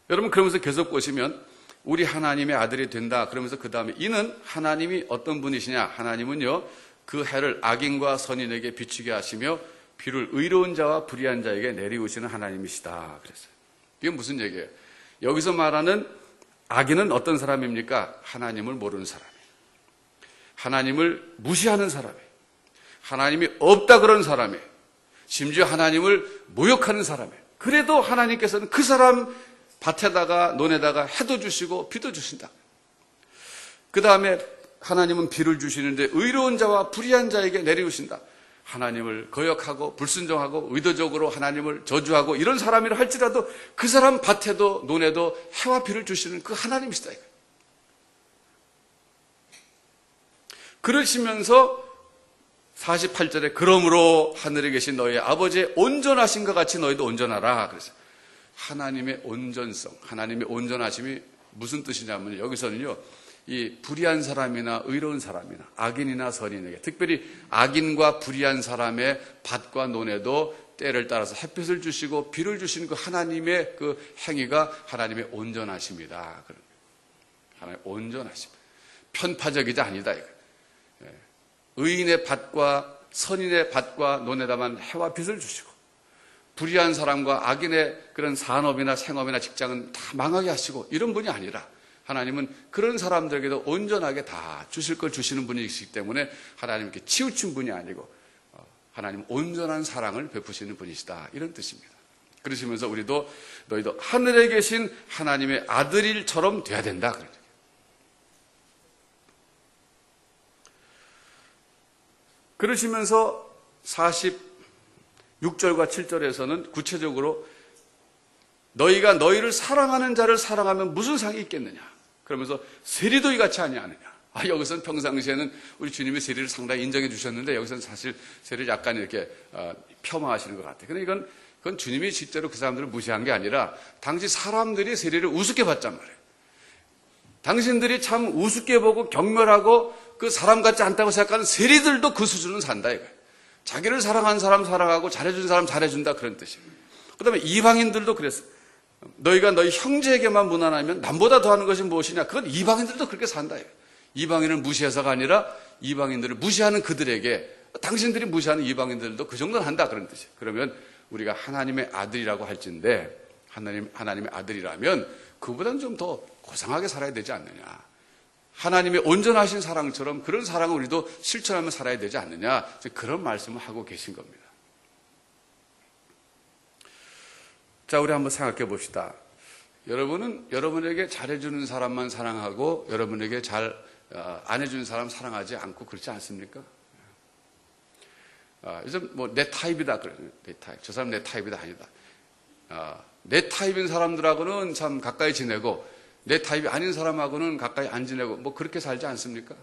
여러분 그러면서 계속 보시면 우리 하나님의 아들이 된다. 그러면서 그 다음에 이는 하나님이 어떤 분이시냐? 하나님은요 그 해를 악인과 선인에게 비추게 하시며 비를 의로운 자와 불의한 자에게 내리우시는 하나님이시다. 그랬어요. 이게 무슨 얘기예요? 여기서 말하는 악인은 어떤 사람입니까? 하나님을 모르는 사람이에요. 하나님을 무시하는 사람이에요. 하나님이 없다 그런 사람이에요. 심지어 하나님을 모욕하는 사람이에요. 그래도 하나님께서는 그 사람 밭에다가 논에다가 해도 주시고 비도 주신다. 그 다음에 하나님은 비를 주시는데 의로운 자와 불의한 자에게 내리우신다. 하나님을 거역하고 불순종하고 의도적으로 하나님을 저주하고 이런 사람이라 할지라도 그 사람 밭에도 논에도 해와 비를 주시는 그 하나님이시다. 그러시면서 48절에 그러므로 하늘에 계신 너희의 아버지의 온전하신 것 같이 너희도 온전하라. 그래서 하나님의 온전성, 하나님의 온전하심이 무슨 뜻이냐면 여기서는요 이 불의한 사람이나 의로운 사람이나 악인이나 선인에게 특별히 악인과 불의한 사람의 밭과 논에도 때를 따라서 햇빛을 주시고 비를 주시는 그 하나님의 그 행위가 하나님의 온전하심이다. 하나님의 온전하심. 편파적이지 아니다. 의인의 밭과 선인의 밭과 논에다만 해와 빛을 주시고 불의한 사람과 악인의 그런 산업이나 생업이나 직장은 다 망하게 하시고 이런 분이 아니라 하나님은 그런 사람들에게도 온전하게 다 주실 걸 주시는 분이시기 때문에 하나님께 치우친 분이 아니고 하나님 온전한 사랑을 베푸시는 분이시다. 이런 뜻입니다. 그러시면서 우리도 너희도 하늘에 계신 하나님의 아들일처럼 돼야 된다. 그러시면서 46절과 7절에서는 구체적으로 너희가 너희를 사랑하는 자를 사랑하면 무슨 상이 있겠느냐. 그러면서 세리도 이같이 아니하느냐. 여기서는 평상시에는 우리 주님이 세리를 상당히 인정해 주셨는데 여기서는 사실 세리를 약간 이렇게 폄하하시는 것 같아요. 그러니까 그건 주님이 실제로 그 사람들을 무시한 게 아니라 당시 사람들이 세리를 우습게 봤단 말이에요. 당신들이 참 우습게 보고 경멸하고 그 사람 같지 않다고 생각하는 세리들도 그 수준은 산다 이거예요. 자기를 사랑하는 사람 사랑하고 잘해준 사람 잘해준다 그런 뜻입니다. 그 다음에 이방인들도 그랬어요. 너희가 너희 형제에게만 무난하면 남보다 더하는 것이 무엇이냐. 그건 이방인들도 그렇게 산다. 이방인을 무시해서가 아니라 이방인들을 무시하는 그들에게 당신들이 무시하는 이방인들도 그 정도는 한다 그런 뜻이에요. 그러면 우리가 하나님의 아들이라고 할진데 하나님의 아들이라면 그보다는 좀 더 고상하게 살아야 되지 않느냐. 하나님의 온전하신 사랑처럼 그런 사랑을 우리도 실천하며 살아야 되지 않느냐. 그런 말씀을 하고 계신 겁니다. 자, 우리 한번 생각해 봅시다. 여러분은 여러분에게 잘해주는 사람만 사랑하고 여러분에게 잘 안 해주는 사람 사랑하지 않고 그렇지 않습니까? 요즘 뭐 내 타입이다 그래요. 내 타입. 저 사람 내 타입이다 아니다. 내 타입인 사람들하고는 참 가까이 지내고 내 타입이 아닌 사람하고는 가까이 안 지내고 뭐 그렇게 살지 않습니까?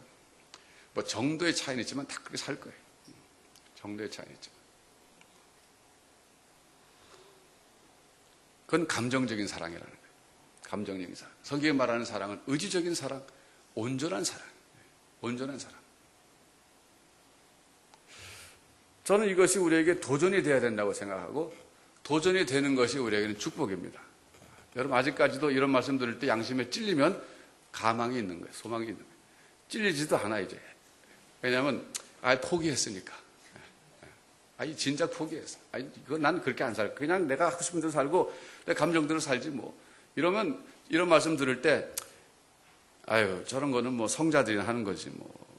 뭐 정도의 차이는 있지만 다 그렇게 살 거예요. 정도의 차이는 있지만. 그건 감정적인 사랑이라는 거예요. 감정적인 사랑. 성경이 말하는 사랑은 의지적인 사랑, 온전한 사랑. 온전한 사랑. 저는 이것이 우리에게 도전이 돼야 된다고 생각하고 도전이 되는 것이 우리에게는 축복입니다. 여러분 아직까지도 이런 말씀 들을 때 양심에 찔리면 가망이 있는 거예요. 소망이 있는 거예요. 찔리지도 않아 이제. 왜냐하면 포기했으니까. 진작 포기했어. 이거 난 그렇게 안 살. 그냥 내가 하고 싶은 대로 살고 내 감정대로 살지 뭐. 이러면 이런 말씀 들을 때 저런 거는 뭐 성자들이 하는 거지 뭐.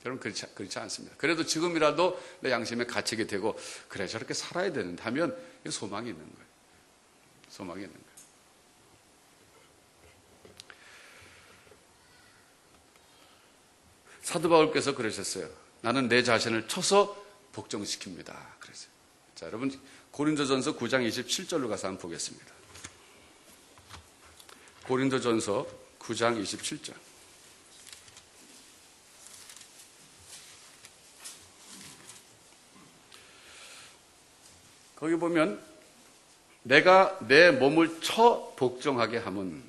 여러분 그렇지 않습니다. 그래도 지금이라도 내 양심에 갇히게 되고 그래 저렇게 살아야 되는데 하면 소망이 있는 거예요. 소망이 있는 거예요. 사도 바울께서 그러셨어요. 나는 내 자신을 쳐서 복종시킵니다. 그랬어요. 자, 여러분 고린도전서 9장 27절로 가서 한번 보겠습니다. 고린도전서 9장 27절. 거기 보면 내가 내 몸을 쳐 복종하게 함은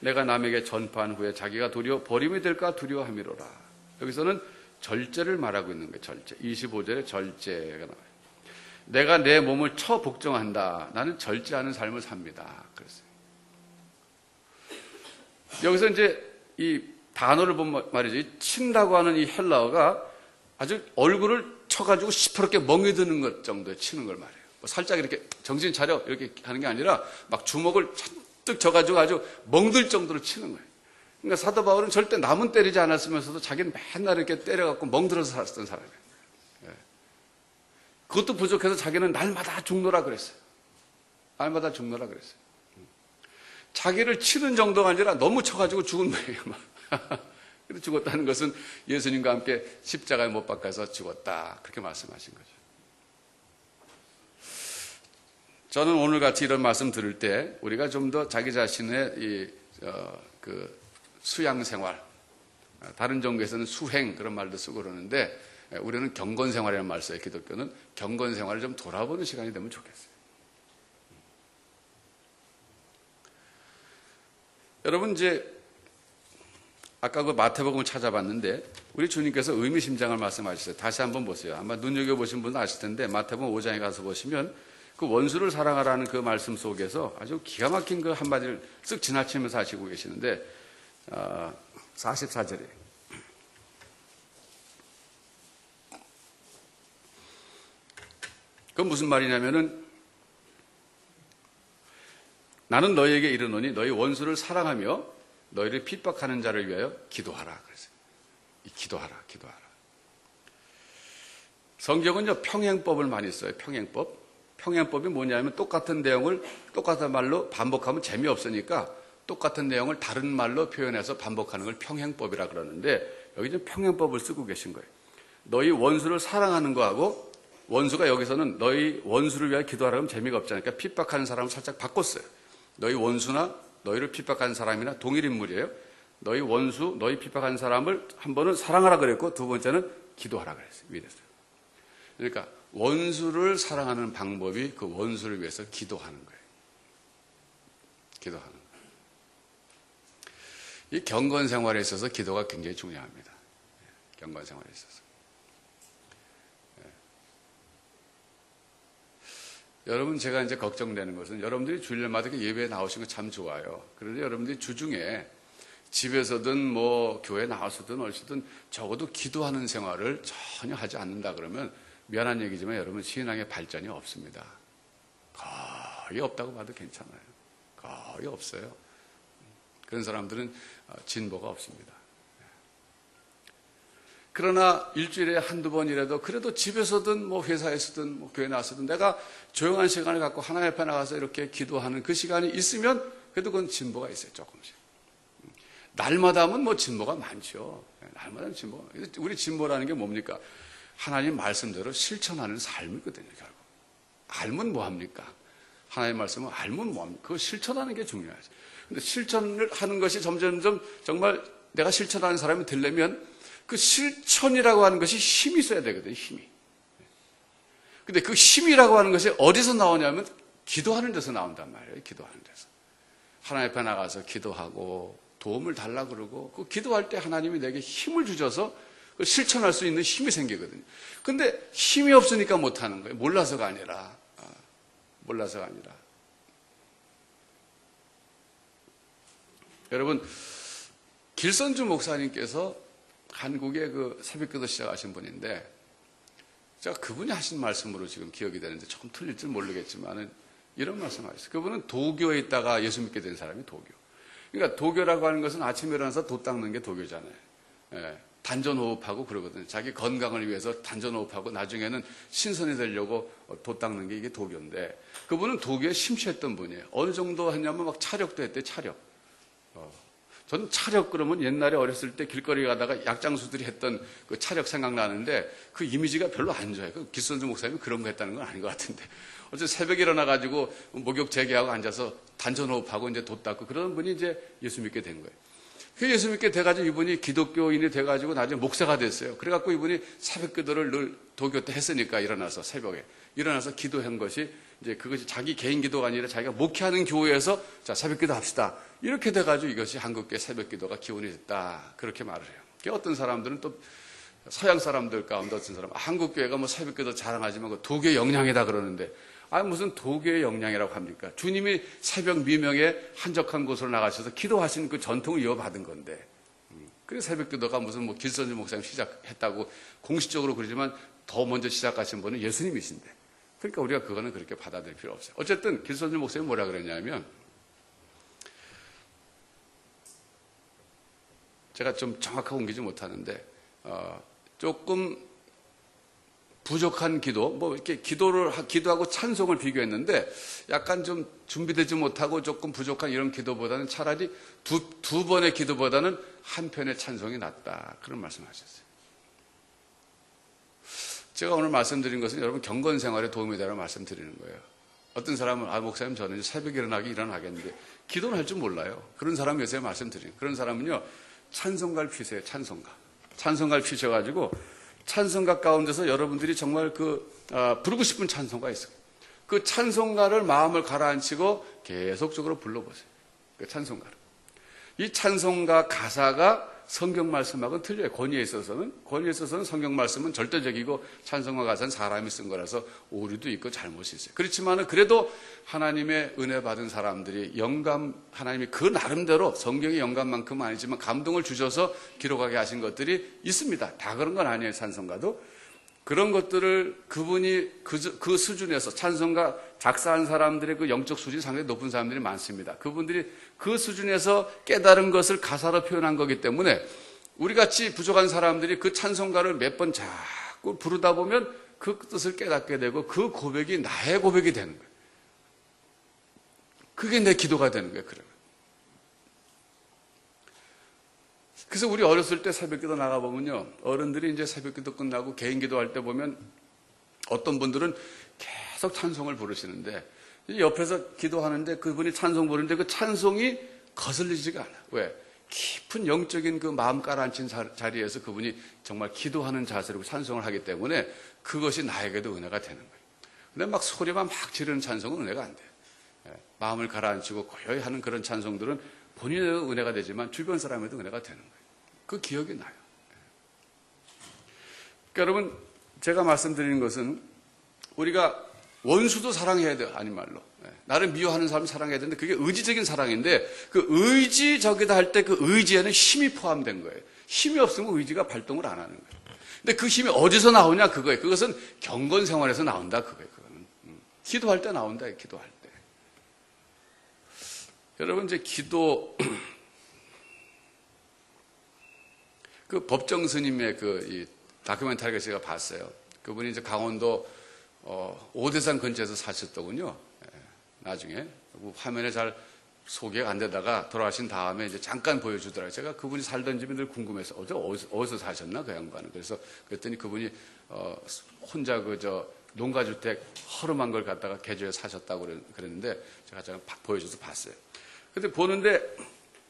내가 남에게 전파한 후에 자기가 도리어 버림이 될까 두려워함이로라. 여기서는 절제를 말하고 있는 거예요. 절제. 25절에 절제가 나와요. 내가 내 몸을 쳐 복종한다. 나는 절제하는 삶을 삽니다. 그랬어요. 여기서 이제 이 단어를 보면 말이죠. 이 친다고 하는 이 헬라어가 아주 얼굴을 쳐가지고 시퍼렇게 멍이 드는 것 정도에 치는 걸 말해요. 뭐 살짝 이렇게 정신 차려 이렇게 하는 게 아니라 막 주먹을 잔뜩 져가지고 아주 멍들 정도로 치는 거예요. 그러니까 사도 바울은 절대 남은 때리지 않았으면서도 자기는 맨날 이렇게 때려갖고 멍들어서 살았던 사람이에요. 예. 그것도 부족해서 자기는 날마다 죽노라 그랬어요. 날마다 죽노라 그랬어요. 자기를 치는 정도가 아니라 너무 쳐가지고 죽은 거예요. 그래서 죽었다는 것은 예수님과 함께 십자가에 못 박혀서 죽었다. 그렇게 말씀하신 거죠. 저는 오늘 같이 이런 말씀 들을 때 우리가 좀 더 자기 자신의 수양 생활, 다른 종교에서는 수행 그런 말도 쓰고 그러는데 우리는 경건 생활이라는 말 써요. 기독교는 경건 생활을 좀 돌아보는 시간이 되면 좋겠어요. 여러분 이제 아까 그 마태복음을 찾아봤는데 우리 주님께서 의미심장을 말씀하셨어요. 다시 한번 보세요. 아마 눈여겨보신 분도 아실 텐데 마태복음 5장에 가서 보시면 그 원수를 사랑하라는 그 말씀 속에서 아주 기가 막힌 그 한마디를 쓱 지나치면서 하시고 계시는데 44절에 그건 무슨 말이냐면은 나는 너희에게 이르노니 너희 원수를 사랑하며 너희를 핍박하는 자를 위하여 기도하라. 그랬어요. 기도하라. 성경은요, 평행법을 많이 써요. 평행법. 평행법이 뭐냐면 똑같은 내용을 똑같은 말로 반복하면 재미없으니까 똑같은 내용을 다른 말로 표현해서 반복하는 걸 평행법이라 그러는데 여기 좀 평행법을 쓰고 계신 거예요. 너희 원수를 사랑하는 거하고 원수가 여기서는 너희 원수를 위하여 기도하라 하면 재미가 없잖아요. 그러니까 핍박하는 사람을 살짝 바꿨어요. 너희 원수나 너희를 핍박하는 사람이나 동일 인물이에요. 너희 원수, 너희 핍박하는 사람을 한 번은 사랑하라 그랬고 두 번째는 기도하라 그랬어요. 위에서. 그러니까 원수를 사랑하는 방법이 그 원수를 위해서 기도하는 거예요. 기도하는 거예요. 이 경건 생활에 있어서 기도가 굉장히 중요합니다. 경건 생활에 있어서. 여러분 제가 이제 걱정되는 것은 여러분들이 주일마다 예배에 나오신 거 참 좋아요. 그런데 여러분들이 주중에 집에서든 뭐 교회 나와서든 어디서든 적어도 기도하는 생활을 전혀 하지 않는다 그러면 미안한 얘기지만 여러분 신앙의 발전이 없습니다. 거의 없다고 봐도 괜찮아요. 거의 없어요. 그런 사람들은 진보가 없습니다. 그러나 일주일에 한두 번이라도 그래도 집에서든 뭐 회사에서든 뭐 교회 나와서든 내가 조용한 시간을 갖고 하나님 앞에 나가서 이렇게 기도하는 그 시간이 있으면 그래도 그건 진보가 있어요. 조금씩. 날마다 하면 뭐 진보가 많죠. 날마다 진보. 우리 진보라는 게 뭡니까? 하나님 말씀대로 실천하는 삶이거든요. 결국. 알면 뭐합니까? 하나님 말씀은 알면 뭐합니까? 그거 실천하는 게 중요하죠. 근데 실천을 하는 것이 점점점 정말 내가 실천하는 사람이 되려면 그 실천이라고 하는 것이 힘이 있어야 되거든요. 힘이. 근데 그 힘이라고 하는 것이 어디서 나오냐면 기도하는 데서 나온단 말이에요. 기도하는 데서. 하나님 앞에 나가서 기도하고 도움을 달라 그러고 그 기도할 때 하나님이 내게 힘을 주셔서 실천할 수 있는 힘이 생기거든요. 근데 힘이 없으니까 못하는 거예요. 몰라서가 아니라. 몰라서가 아니라. 여러분, 길선주 목사님께서 한국의 그 새벽기도 시작하신 분인데 제가 그분이 하신 말씀으로 지금 기억이 되는데 조금 틀릴지 모르겠지만은 이런 말씀 하셨어요. 그분은 도교에 있다가 예수 믿게 된 사람이 도교. 그러니까 도교라고 하는 것은 아침에 일어나서 도 닦는 게 도교잖아요. 예, 단전호흡하고 그러거든요. 자기 건강을 위해서 단전호흡하고 나중에는 신선이 되려고 도 닦는 게 이게 도교인데 그분은 도교에 심취했던 분이에요. 어느 정도 했냐면 막 차력도 했대, 차력. 저는 차력 그러면 옛날에 어렸을 때 길거리 가다가 약장수들이 했던 그 차력 생각나는데 그 이미지가 별로 안 좋아요. 그 길선주 목사님이 그런 거 했다는 건 아닌 것 같은데. 어제 새벽에 일어나가지고 목욕 재개하고 앉아서 단전호흡하고 이제 도 닦고 그런 분이 이제 예수 믿게 된 거예요. 그 예수 믿게 돼가지고 이분이 기독교인이 돼가지고 나중에 목사가 됐어요. 그래갖고 이분이 새벽 기도를 늘 도교 때 했으니까 일어나서 새벽에 일어나서 기도한 것이 이제 그것이 자기 개인 기도가 아니라 자기가 목회하는 교회에서 자 새벽 기도 합시다. 이렇게 돼가지고 이것이 한국계 새벽 기도가 기원이 됐다. 그렇게 말을 해요. 어떤 사람들은 또 서양 사람들 가운데 어떤 사람은 한국교회가 뭐 새벽 기도 자랑하지만 그 도교의 영향이다 그러는데 무슨 도교의 영향이라고 합니까? 주님이 새벽 미명에 한적한 곳으로 나가셔서 기도하신 그 전통을 이어받은 건데. 그래서 새벽 기도가 무슨 뭐 길선주 목사님 시작했다고 공식적으로 그러지만 더 먼저 시작하신 분은 예수님이신데. 그러니까 우리가 그거는 그렇게 받아들일 필요 없어요. 어쨌든 길선주 목사님이 뭐라 그랬냐면 제가 좀 정확하게 옮기지 못하는데 조금 부족한 기도, 뭐 이렇게 기도하고 찬송을 비교했는데 약간 좀 준비되지 못하고 조금 부족한 이런 기도보다는 차라리 두 번의 기도보다는 한 편의 찬송이 낫다. 그런 말씀하셨어요. 제가 오늘 말씀드린 것은 여러분 경건 생활에 도움이 되라고 말씀드리는 거예요. 어떤 사람은 목사님 저는 새벽에 일어나겠는데 기도는 할 줄 몰라요. 그런 사람 요새 말씀드리는 그런 사람은요 찬송가를 피세요. 찬송가를 피셔가지고 찬송가 가운데서 여러분들이 정말 부르고 싶은 찬송가 있어요. 그 찬송가를 마음을 가라앉히고 계속적으로 불러보세요. 그 찬송가를. 이 찬송가 가사가 성경 말씀하고는 틀려요. 권위에 있어서는 성경 말씀은 절대적이고 찬송가 가사는 사람이 쓴 거라서 오류도 있고 잘못이 있어요. 그렇지만은 그래도 하나님의 은혜 받은 사람들이 하나님이 그 나름대로 성경의 영감만큼은 아니지만 감동을 주셔서 기록하게 하신 것들이 있습니다. 다 그런 건 아니에요. 찬송가도. 그런 것들을 그분이 그 수준에서 찬송가 작사한 사람들의 그 영적 수준이 상당히 높은 사람들이 많습니다. 그분들이 그 수준에서 깨달은 것을 가사로 표현한 거기 때문에 우리같이 부족한 사람들이 그 찬송가를 몇 번 자꾸 부르다 보면 그 뜻을 깨닫게 되고 그 고백이 나의 고백이 되는 거예요. 그게 내 기도가 되는 거예요. 그러면. 그래서 우리 어렸을 때 새벽기도 나가보면요. 어른들이 이제 새벽기도 끝나고 개인 기도할 때 보면 어떤 분들은 계속 찬송을 부르시는데 옆에서 기도하는데 그분이 찬송 부르는데 그 찬송이 거슬리지가 않아요. 왜? 깊은 영적인 그 마음 깔아앉힌 자리에서 그분이 정말 기도하는 자세로 찬송을 하기 때문에 그것이 나에게도 은혜가 되는 거예요. 근데 막 소리만 막 지르는 찬송은 은혜가 안 돼요. 마음을 가라앉히고 고요히 하는 그런 찬송들은 본인에도 은혜가 되지만 주변 사람에도 은혜가 되는 거예요. 그 기억이 나요. 그러니까 여러분 제가 말씀드리는 것은 우리가 원수도 사랑해야 돼요. 아닌 말로. 나를 미워하는 사람 사랑해야 되는데 그게 의지적인 사랑인데 그 의지적이다 할 때 그 의지에는 힘이 포함된 거예요. 힘이 없으면 의지가 발동을 안 하는 거예요. 근데 그 힘이 어디서 나오냐 그거예요. 그것은 경건 생활에서 나온다 그거예요. 그거는. 기도할 때 나온다. 기도할 때. 여러분 이제 기도 그 법정 스님의 이 다큐멘터리를 제가 봤어요. 그분이 이제 강원도 오대산 근처에서 사셨더군요. 나중에 화면에 잘 소개가 안 되다가 돌아가신 다음에 이제 잠깐 보여주더라고요. 제가 그분이 살던 집이 늘 궁금해서 어디서 사셨나 그 양반은. 그래서 그랬더니 그분이 혼자 농가주택 허름한 걸 갖다가 개조해 사셨다고 그랬는데 제가 잠깐 보여줘서 봤어요. 근데 보는데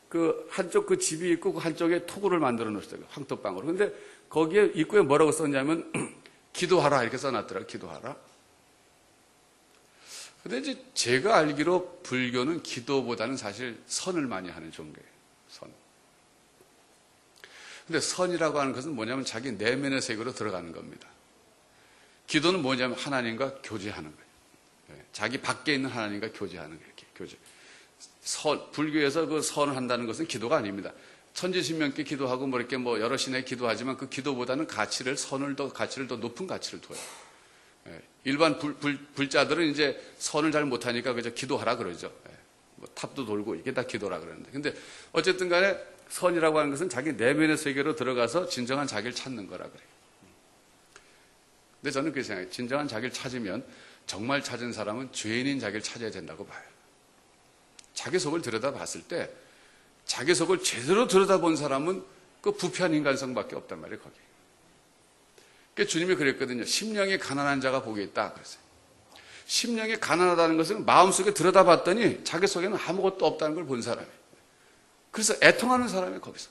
그 한쪽 그 집이 있고 그 한쪽에 토구를 만들어 놓으셨어요. 황토방으로. 근데 거기에 입구에 뭐라고 썼냐면 기도하라 이렇게 써놨더라고요. 기도하라. 근데 이제 제가 알기로 불교는 기도보다는 사실 선을 많이 하는 종교예요. 선. 근데 선이라고 하는 것은 뭐냐면 자기 내면의 세계로 들어가는 겁니다. 기도는 뭐냐면 하나님과 교제하는 거예요. 자기 밖에 있는 하나님과 교제하는 거예요. 교제. 불교에서 그 선을 한다는 것은 기도가 아닙니다. 천지신명께 기도하고 이렇게 여러 신에 기도하지만 그 기도보다는 가치를 더 높은 가치를 둬요. 일반 불자들은 이제 선을 잘 못하니까 그저 기도하라 그러죠. 탑도 돌고 이게 다 기도라 그러는데. 근데 어쨌든 간에 선이라고 하는 것은 자기 내면의 세계로 들어가서 진정한 자기를 찾는 거라 그래요. 근데 저는 그렇게 생각해요. 진정한 자기를 찾으면 정말 찾은 사람은 죄인인 자기를 찾아야 된다고 봐요. 자기 속을 들여다봤을 때 자기 속을 제대로 들여다본 사람은 그 부패한 인간성밖에 없단 말이에요. 거기. 그러니까 주님이 그랬거든요. 심령이 가난한 자가 복이 있다. 그랬어요. 심령이 가난하다는 것은 마음속에 들여다봤더니 자기 속에는 아무것도 없다는 걸 본 사람이에요. 그래서 애통하는 사람이 거기서.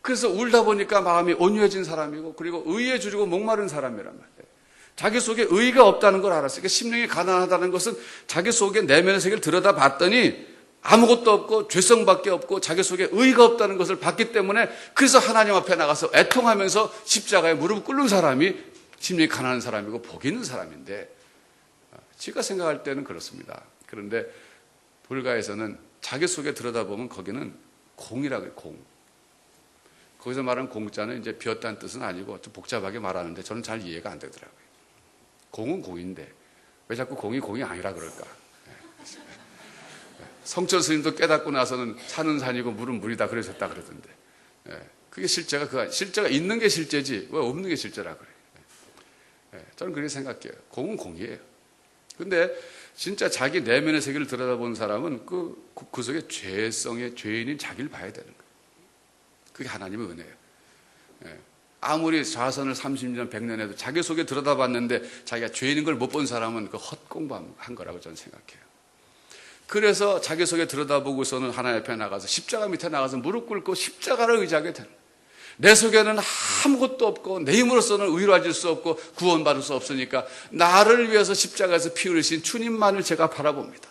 그래서 울다 보니까 마음이 온유해진 사람이고 그리고 의에 줄이고 목마른 사람이란 말이에요. 자기 속에 의가 없다는 걸 알았어요. 그러니까 심령이 가난하다는 것은 자기 속에 내면의 세계를 들여다봤더니 아무것도 없고 죄성밖에 없고 자기 속에 의가 없다는 것을 봤기 때문에 그래서 하나님 앞에 나가서 애통하면서 십자가에 무릎 꿇는 사람이 심령이 가난한 사람이고 복 있는 사람인데 제가 생각할 때는 그렇습니다. 그런데 불가에서는 자기 속에 들여다보면 거기는 공이라고 해요. 공. 거기서 말하는 공자는 이제 비었다는 뜻은 아니고 좀 복잡하게 말하는데 저는 잘 이해가 안 되더라고요. 공은 공인데 왜 자꾸 공이 아니라 그럴까? 성철 스님도 깨닫고 나서는 산은 산이고 물은 물이다 그러셨다 그러던데 그게 실제가 있는 게 실제지 왜 없는 게 실제라 그래요. 저는 그렇게 생각해요. 공은 공이에요. 근데 진짜 자기 내면의 세계를 들여다본 사람은 그 속에 죄성의 죄인인 자기를 봐야 되는 거예요. 그게 하나님의 은혜예요. 아무리 좌선을 30년, 100년 해도 자기 속에 들여다봤는데 자기가 죄인인 걸 못 본 사람은 그 헛공부한 거라고 저는 생각해요. 그래서 자기 속에 들여다보고서는 하나님 앞에 나가서 십자가 밑에 나가서 무릎 꿇고 십자가를 의지하게 되는 거예요. 내 속에는 아무것도 없고 내 힘으로서는 의로워질 수 없고 구원받을 수 없으니까 나를 위해서 십자가에서 피 흘리신 주님만을 제가 바라봅니다.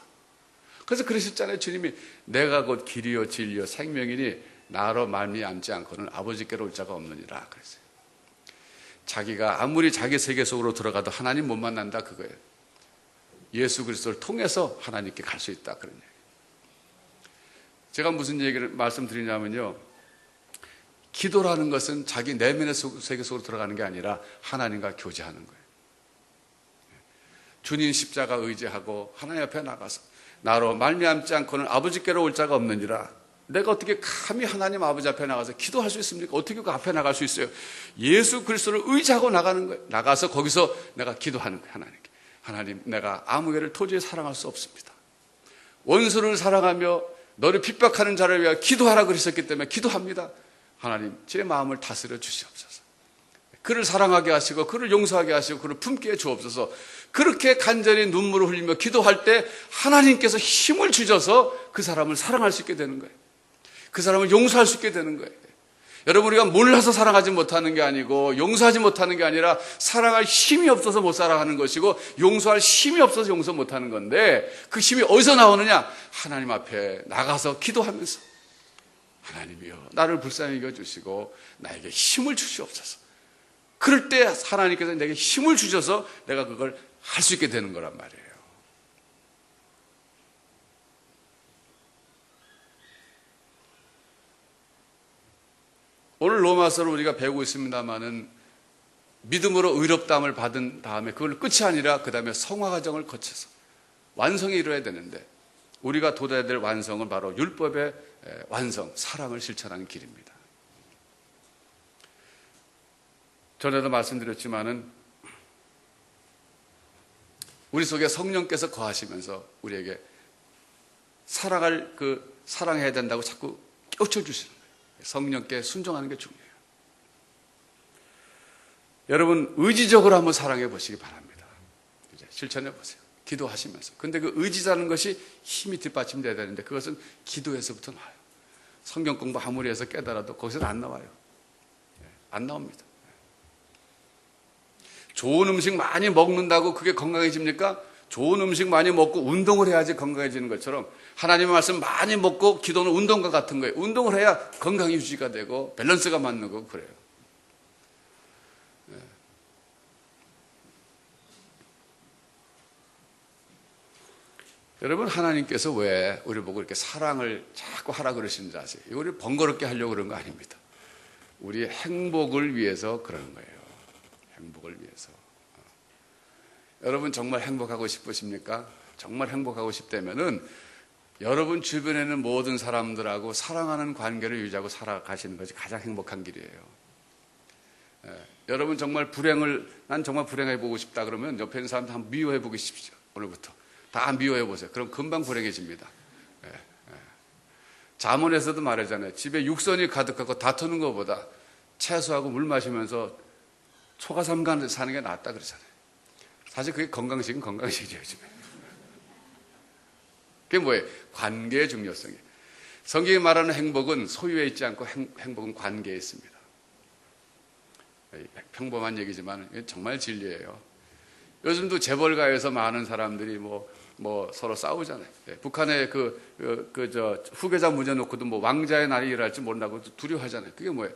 그래서 그러셨잖아요. 주님이 내가 곧 길이요 진리요 생명이니 나로 말미암지 않고는 아버지께로 올 자가 없느니라 그랬어요. 자기가 아무리 자기 세계 속으로 들어가도 하나님 못 만난다 그거예요. 예수 그리스도를 통해서 하나님께 갈 수 있다 그런 얘기예요. 제가 무슨 얘기를 말씀드리냐면요. 기도라는 것은 자기 내면의 세계 속으로 들어가는 게 아니라 하나님과 교제하는 거예요. 주님 십자가 의지하고 하나님 앞에 나가서 나로 말미암지 않고는 아버지께로 올 자가 없느니라. 내가 어떻게 감히 하나님 아버지 앞에 나가서 기도할 수 있습니까? 어떻게 그 앞에 나갈 수 있어요? 예수 그리스도를 의지하고 나가는 거예요. 나가서 거기서 내가 기도하는 거예요. 하나님께. 하나님, 내가 아무 개를 도저히 사랑할 수 없습니다. 원수를 사랑하며 너를 핍박하는 자를 위하여 기도하라 그러셨기 때문에 기도합니다. 하나님, 제 마음을 다스려 주시옵소서. 그를 사랑하게 하시고 그를 용서하게 하시고 그를 품게 해 주옵소서. 그렇게 간절히 눈물을 흘리며 기도할 때 하나님께서 힘을 주셔서 그 사람을 사랑할 수 있게 되는 거예요. 그 사람을 용서할 수 있게 되는 거예요. 여러분, 우리가 몰라서 사랑하지 못하는 게 아니고 용서하지 못하는 게 아니라 사랑할 힘이 없어서 못 사랑하는 것이고 용서할 힘이 없어서 용서 못하는 건데 그 힘이 어디서 나오느냐? 하나님 앞에 나가서 기도하면서 하나님이여 나를 불쌍히 여겨주시고 나에게 힘을 주시옵소서. 그럴 때 하나님께서 내게 힘을 주셔서 내가 그걸 할 수 있게 되는 거란 말이에요. 오늘 로마서를 우리가 배우고 있습니다마는 믿음으로 의롭다함을 받은 다음에 그걸 끝이 아니라 그 다음에 성화 과정을 거쳐서 완성이 이루어야 되는데 우리가 도달해야 될 완성은 바로 율법의 완성, 사랑을 실천하는 길입니다. 전에도 말씀드렸지만은 우리 속에 성령께서 거하시면서 우리에게 사랑해야 된다고 자꾸 깨우쳐주시는 거예요. 성령께 순종하는 게 중요해요. 여러분 의지적으로 한번 사랑해 보시기 바랍니다. 이제 실천해 보세요. 기도하시면서. 근데 그 의지라는 것이 힘이 뒷받침돼야 되는데 그것은 기도에서부터 나와요. 성경 공부 아무리 해서 깨달아도 거기서는 안 나와요. 안 나옵니다. 좋은 음식 많이 먹는다고 그게 건강해집니까? 좋은 음식 많이 먹고 운동을 해야지 건강해지는 것처럼 하나님의 말씀 많이 먹고 기도는 운동과 같은 거예요. 운동을 해야 건강이 유지가 되고 밸런스가 맞는 거고 그래요. 여러분 하나님께서 왜 우리 보고 이렇게 사랑을 자꾸 하라 그러시는지 아세요? 이거 우리 번거롭게 하려고 그런 거 아닙니다. 우리의 행복을 위해서 그러는 거예요. 행복을 위해서. 여러분 정말 행복하고 싶으십니까? 정말 행복하고 싶다면은 여러분 주변에는 모든 사람들하고 사랑하는 관계를 유지하고 살아가시는 것이 가장 행복한 길이에요. 여러분 정말 난 정말 불행해 보고 싶다 그러면 옆에 있는 사람들 한번 미워해 보고 싶으시죠. 오늘부터. 다 미워해 보세요. 그럼 금방 불행해집니다. 잠언에서도 말하잖아요. 집에 육선이 가득하고 다투는 것보다 채소하고 물 마시면서 초가삼간 사는 게 낫다 그러잖아요. 사실 그게 건강식은 건강식이죠. 요즘에. 그게 뭐예요? 관계의 중요성이에요. 성경이 말하는 행복은 소유에 있지 않고 행복은 관계에 있습니다. 평범한 얘기지만 정말 진리예요. 요즘도 재벌가에서 많은 사람들이 서로 싸우잖아요. 북한의 후계자 문제 놓고도 왕자의 날이 일어날지 모른다고 두려워하잖아요. 그게 뭐예요?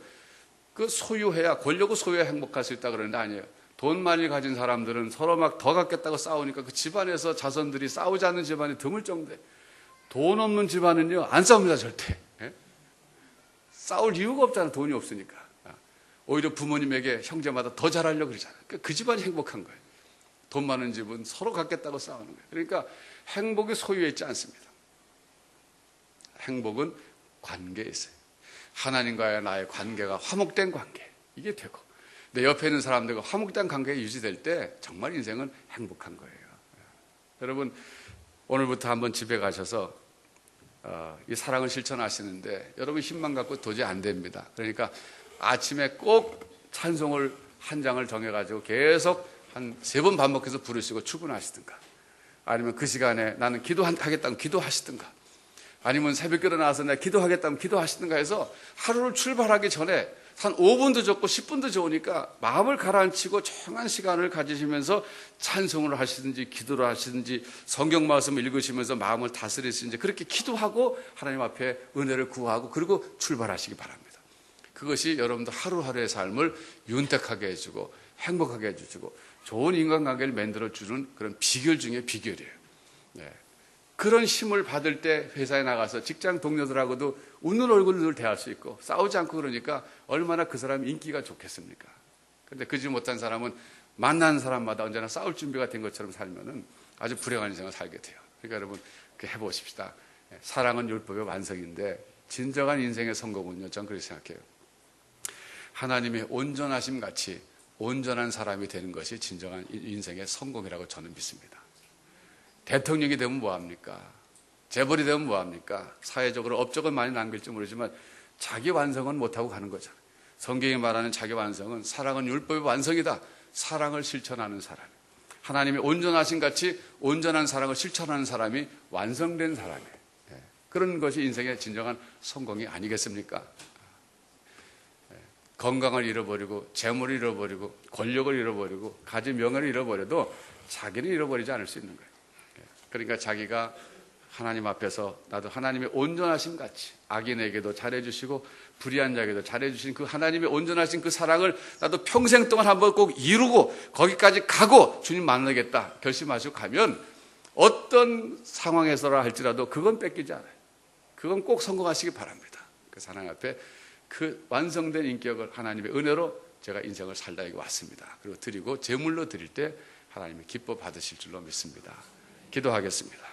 그 소유해야, 권력을 소유해야 행복할 수 있다 그러는데 아니에요. 돈 많이 가진 사람들은 서로 막 더 갖겠다고 싸우니까 그 집안에서 자손들이 싸우지 않는 집안이 드물 정도에 돈 없는 집안은요, 안 싸웁니다, 절대. 싸울 이유가 없잖아요, 돈이 없으니까. 오히려 부모님에게 형제마다 더 잘하려고 그러잖아요. 그 집안이 행복한 거예요. 돈 많은 집은 서로 갖겠다고 싸우는 거예요. 그러니까 행복이 소유에 있지 않습니다. 행복은 관계에 있어요. 하나님과의 나의 관계가 화목된 관계. 이게 되고 내 옆에 있는 사람들과 화목된 관계가 유지될 때 정말 인생은 행복한 거예요. 여러분 오늘부터 한번 집에 가셔서 이 사랑을 실천하시는데 여러분 힘만 갖고 도저히 안 됩니다. 그러니까 아침에 꼭 찬송을 한 장을 정해가지고 계속 한 3번 반복해서 부르시고 출근하시든가 아니면 그 시간에 나는 기도하겠다면 기도하시든가 아니면 새벽에 일어나서 내가 기도하겠다면 기도하시든가 해서 하루를 출발하기 전에 한 5분도 좋고 10분도 좋으니까 마음을 가라앉히고 조용한 시간을 가지시면서 찬송을 하시든지 기도를 하시든지 성경 말씀을 읽으시면서 마음을 다스리시든지 그렇게 기도하고 하나님 앞에 은혜를 구하고 그리고 출발하시기 바랍니다. 그것이 여러분들 하루하루의 삶을 윤택하게 해주고 행복하게 해주시고 좋은 인간관계를 만들어주는 그런 비결 중에 비결이에요. 네. 그런 힘을 받을 때 회사에 나가서 직장 동료들하고도 웃는 얼굴로 대할 수 있고 싸우지 않고 그러니까 얼마나 그 사람이 인기가 좋겠습니까? 그런데 그러지 못한 사람은 만나는 사람마다 언제나 싸울 준비가 된 것처럼 살면은 아주 불행한 인생을 살게 돼요. 그러니까 여러분 그렇게 해보십시다. 사랑은 율법의 완성인데 진정한 인생의 성공은요, 저는 그렇게 생각해요. 하나님의 온전하심 같이 온전한 사람이 되는 것이 진정한 인생의 성공이라고 저는 믿습니다. 대통령이 되면 뭐합니까? 재벌이 되면 뭐합니까? 사회적으로 업적은 많이 남길지 모르지만 자기 완성은 못하고 가는 거잖아요. 성경이 말하는 자기 완성은 사랑은 율법의 완성이다. 사랑을 실천하는 사람. 하나님의 온전하신 같이 온전한 사랑을 실천하는 사람이 완성된 사람이에요. 그런 것이 인생의 진정한 성공이 아니겠습니까? 건강을 잃어버리고 재물을 잃어버리고 권력을 잃어버리고 가진 명예를 잃어버려도 자기는 잃어버리지 않을 수 있는 거예요. 그러니까 자기가 하나님 앞에서 나도 하나님의 온전하심 같이 악인에게도 잘해주시고 불의한 자에게도 잘해주신 그 하나님의 온전하신 그 사랑을 나도 평생 동안 한번 꼭 이루고 거기까지 가고 주님 만나겠다 결심하시고 가면 어떤 상황에서라 할지라도 그건 뺏기지 않아요. 그건 꼭 성공하시기 바랍니다. 그 사랑 앞에 그 완성된 인격을 하나님의 은혜로 제가 인생을 살다 여기 왔습니다. 그리고 드리고 제물로 드릴 때 하나님이 기뻐 받으실 줄로 믿습니다. 기도하겠습니다.